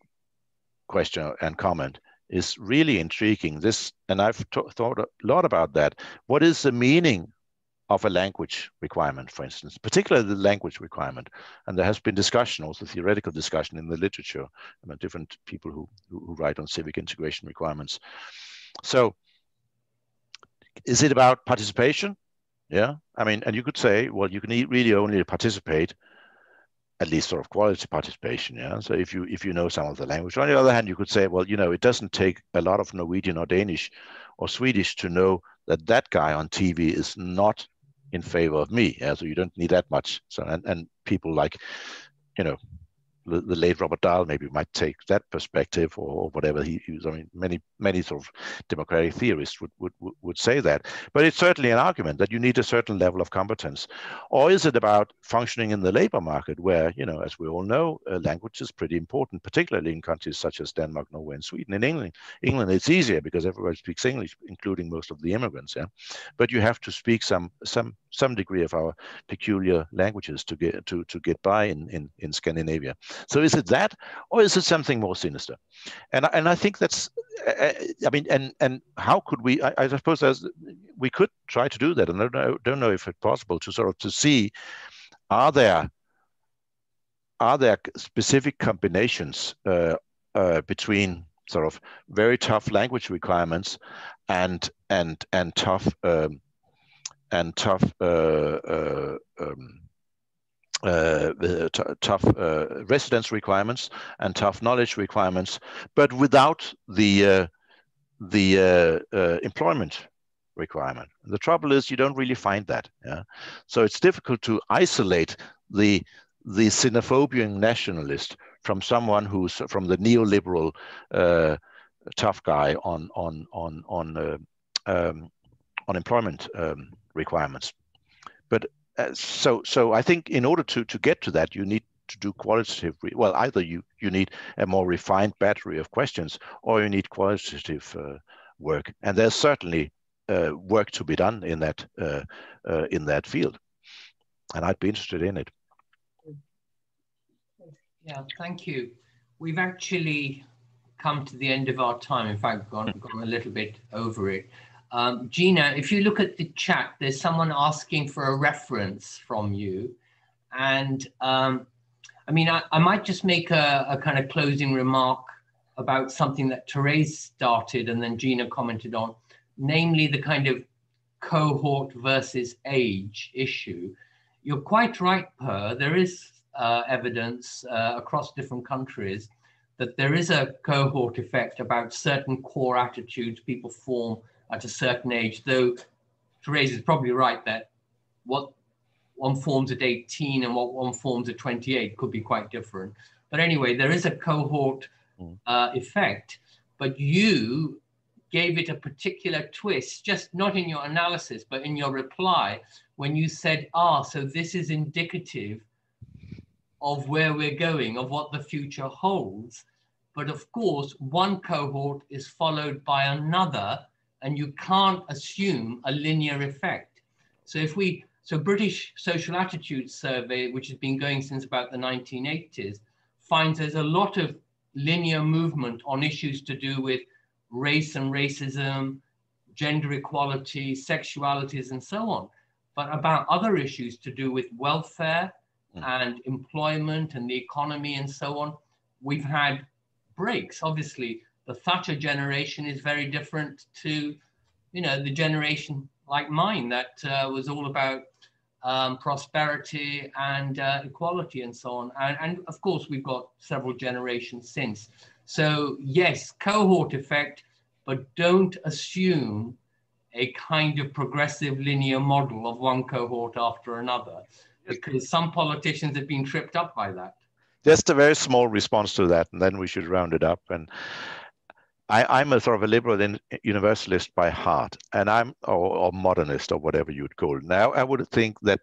question and comment, is really intriguing. And I've thought a lot about that. What is the meaning of a language requirement, for instance, particularly the language requirement. And there has been discussion, also theoretical discussion in the literature about different people who write on civic integration requirements. So is it about participation? Yeah, I mean, and you could say, well, you can really only participate, at least sort of quality participation. Yeah. So if you know some of the language. On the other hand, you could say, well, you know, it doesn't take a lot of Norwegian or Danish or Swedish to know that that guy on TV is not in favor of me. Yeah. So you don't need that much. So and people like, you know, the late Robert Dahl maybe might take that perspective or whatever he used. I mean, many sort of democratic theorists would say that. But it's certainly an argument that you need a certain level of competence. Or is it about functioning in the labor market where, you know, as we all know, language is pretty important, particularly in countries such as Denmark, Norway, and Sweden. In England, it's easier because everybody speaks English, including most of the immigrants. Yeah, but you have to speak some degree of our peculiar languages to get by in Scandinavia. So is it that, or is it something more sinister? And I think that's, I mean, and how could we? I suppose we could try to do that, and I don't know if it's possible to sort of to see, are there specific combinations between sort of very tough language requirements and tough tough residence requirements and tough knowledge requirements, but without the employment requirement. The trouble is you don't really find that. Yeah, so it's difficult to isolate the xenophobian nationalist from someone who's from the neoliberal tough guy on employment requirements. But so I think in order to get to that, you need to do qualitative, well, either you need a more refined battery of questions, or you need qualitative work. And there's certainly work to be done in that field. And I'd be interested in it. Yeah, thank you. We've actually come to the end of our time. In fact, gone a little bit over it. Gina, if you look at the chat, there's someone asking for a reference from you. And I mean, I might just make a kind of closing remark about something that Therese started and then Gina commented on, namely the kind of cohort versus age issue. You're quite right, Per. There is evidence across different countries that there is a cohort effect about certain core attitudes people form at a certain age, though Therese is probably right that what one forms at 18 and what one forms at 28 could be quite different. But anyway, there is a cohort effect, but you gave it a particular twist, just not in your analysis, but in your reply, when you said, so this is indicative of where we're going, of what the future holds. But of course, one cohort is followed by another, and you can't assume a linear effect. So British Social Attitudes Survey, which has been going since about the 1980s, finds there's a lot of linear movement on issues to do with race and racism, gender equality, sexualities, and so on. But about other issues to do with welfare and employment and the economy and so on, we've had breaks. Obviously, the Thatcher generation is very different to, the generation like mine that was all about prosperity and equality and so on. And of course, we've got several generations since. So yes, cohort effect, but don't assume a kind of progressive linear model of one cohort after another, because some politicians have been tripped up by that. Just a very small response to that, and then we should round it up. And I'm a sort of a liberal universalist by heart, and or modernist, or whatever you'd call it. Now, I would think that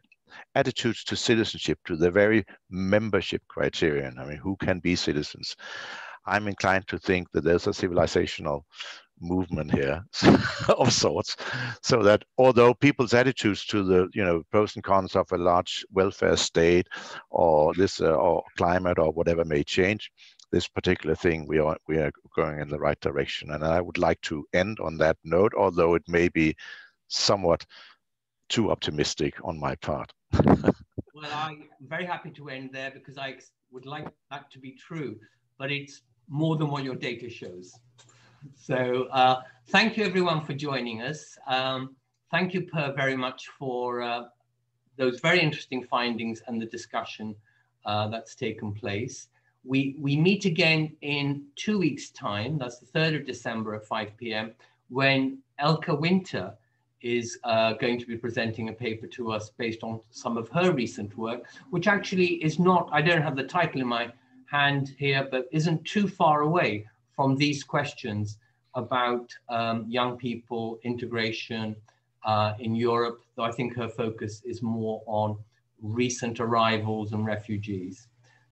attitudes to citizenship, to the very membership criterion, I mean, who can be citizens? I'm inclined to think that there's a civilizational movement here of sorts, so that although people's attitudes to the pros and cons of a large welfare state or this or climate or whatever may change, this particular thing we are going in the right direction. And I would like to end on that note, although it may be somewhat too optimistic on my part. Well, I'm very happy to end there because I would like that to be true, but it's more than what your data shows. So thank you everyone for joining us. Thank you, Per, very much for those very interesting findings and the discussion that's taken place. We meet again in 2 weeks' time. That's the 3rd of December at 5 p.m. when Elke Winter is going to be presenting a paper to us based on some of her recent work, which actually is not, I don't have the title in my hand here, but isn't too far away from these questions about young people, integration in Europe, though I think her focus is more on recent arrivals and refugees.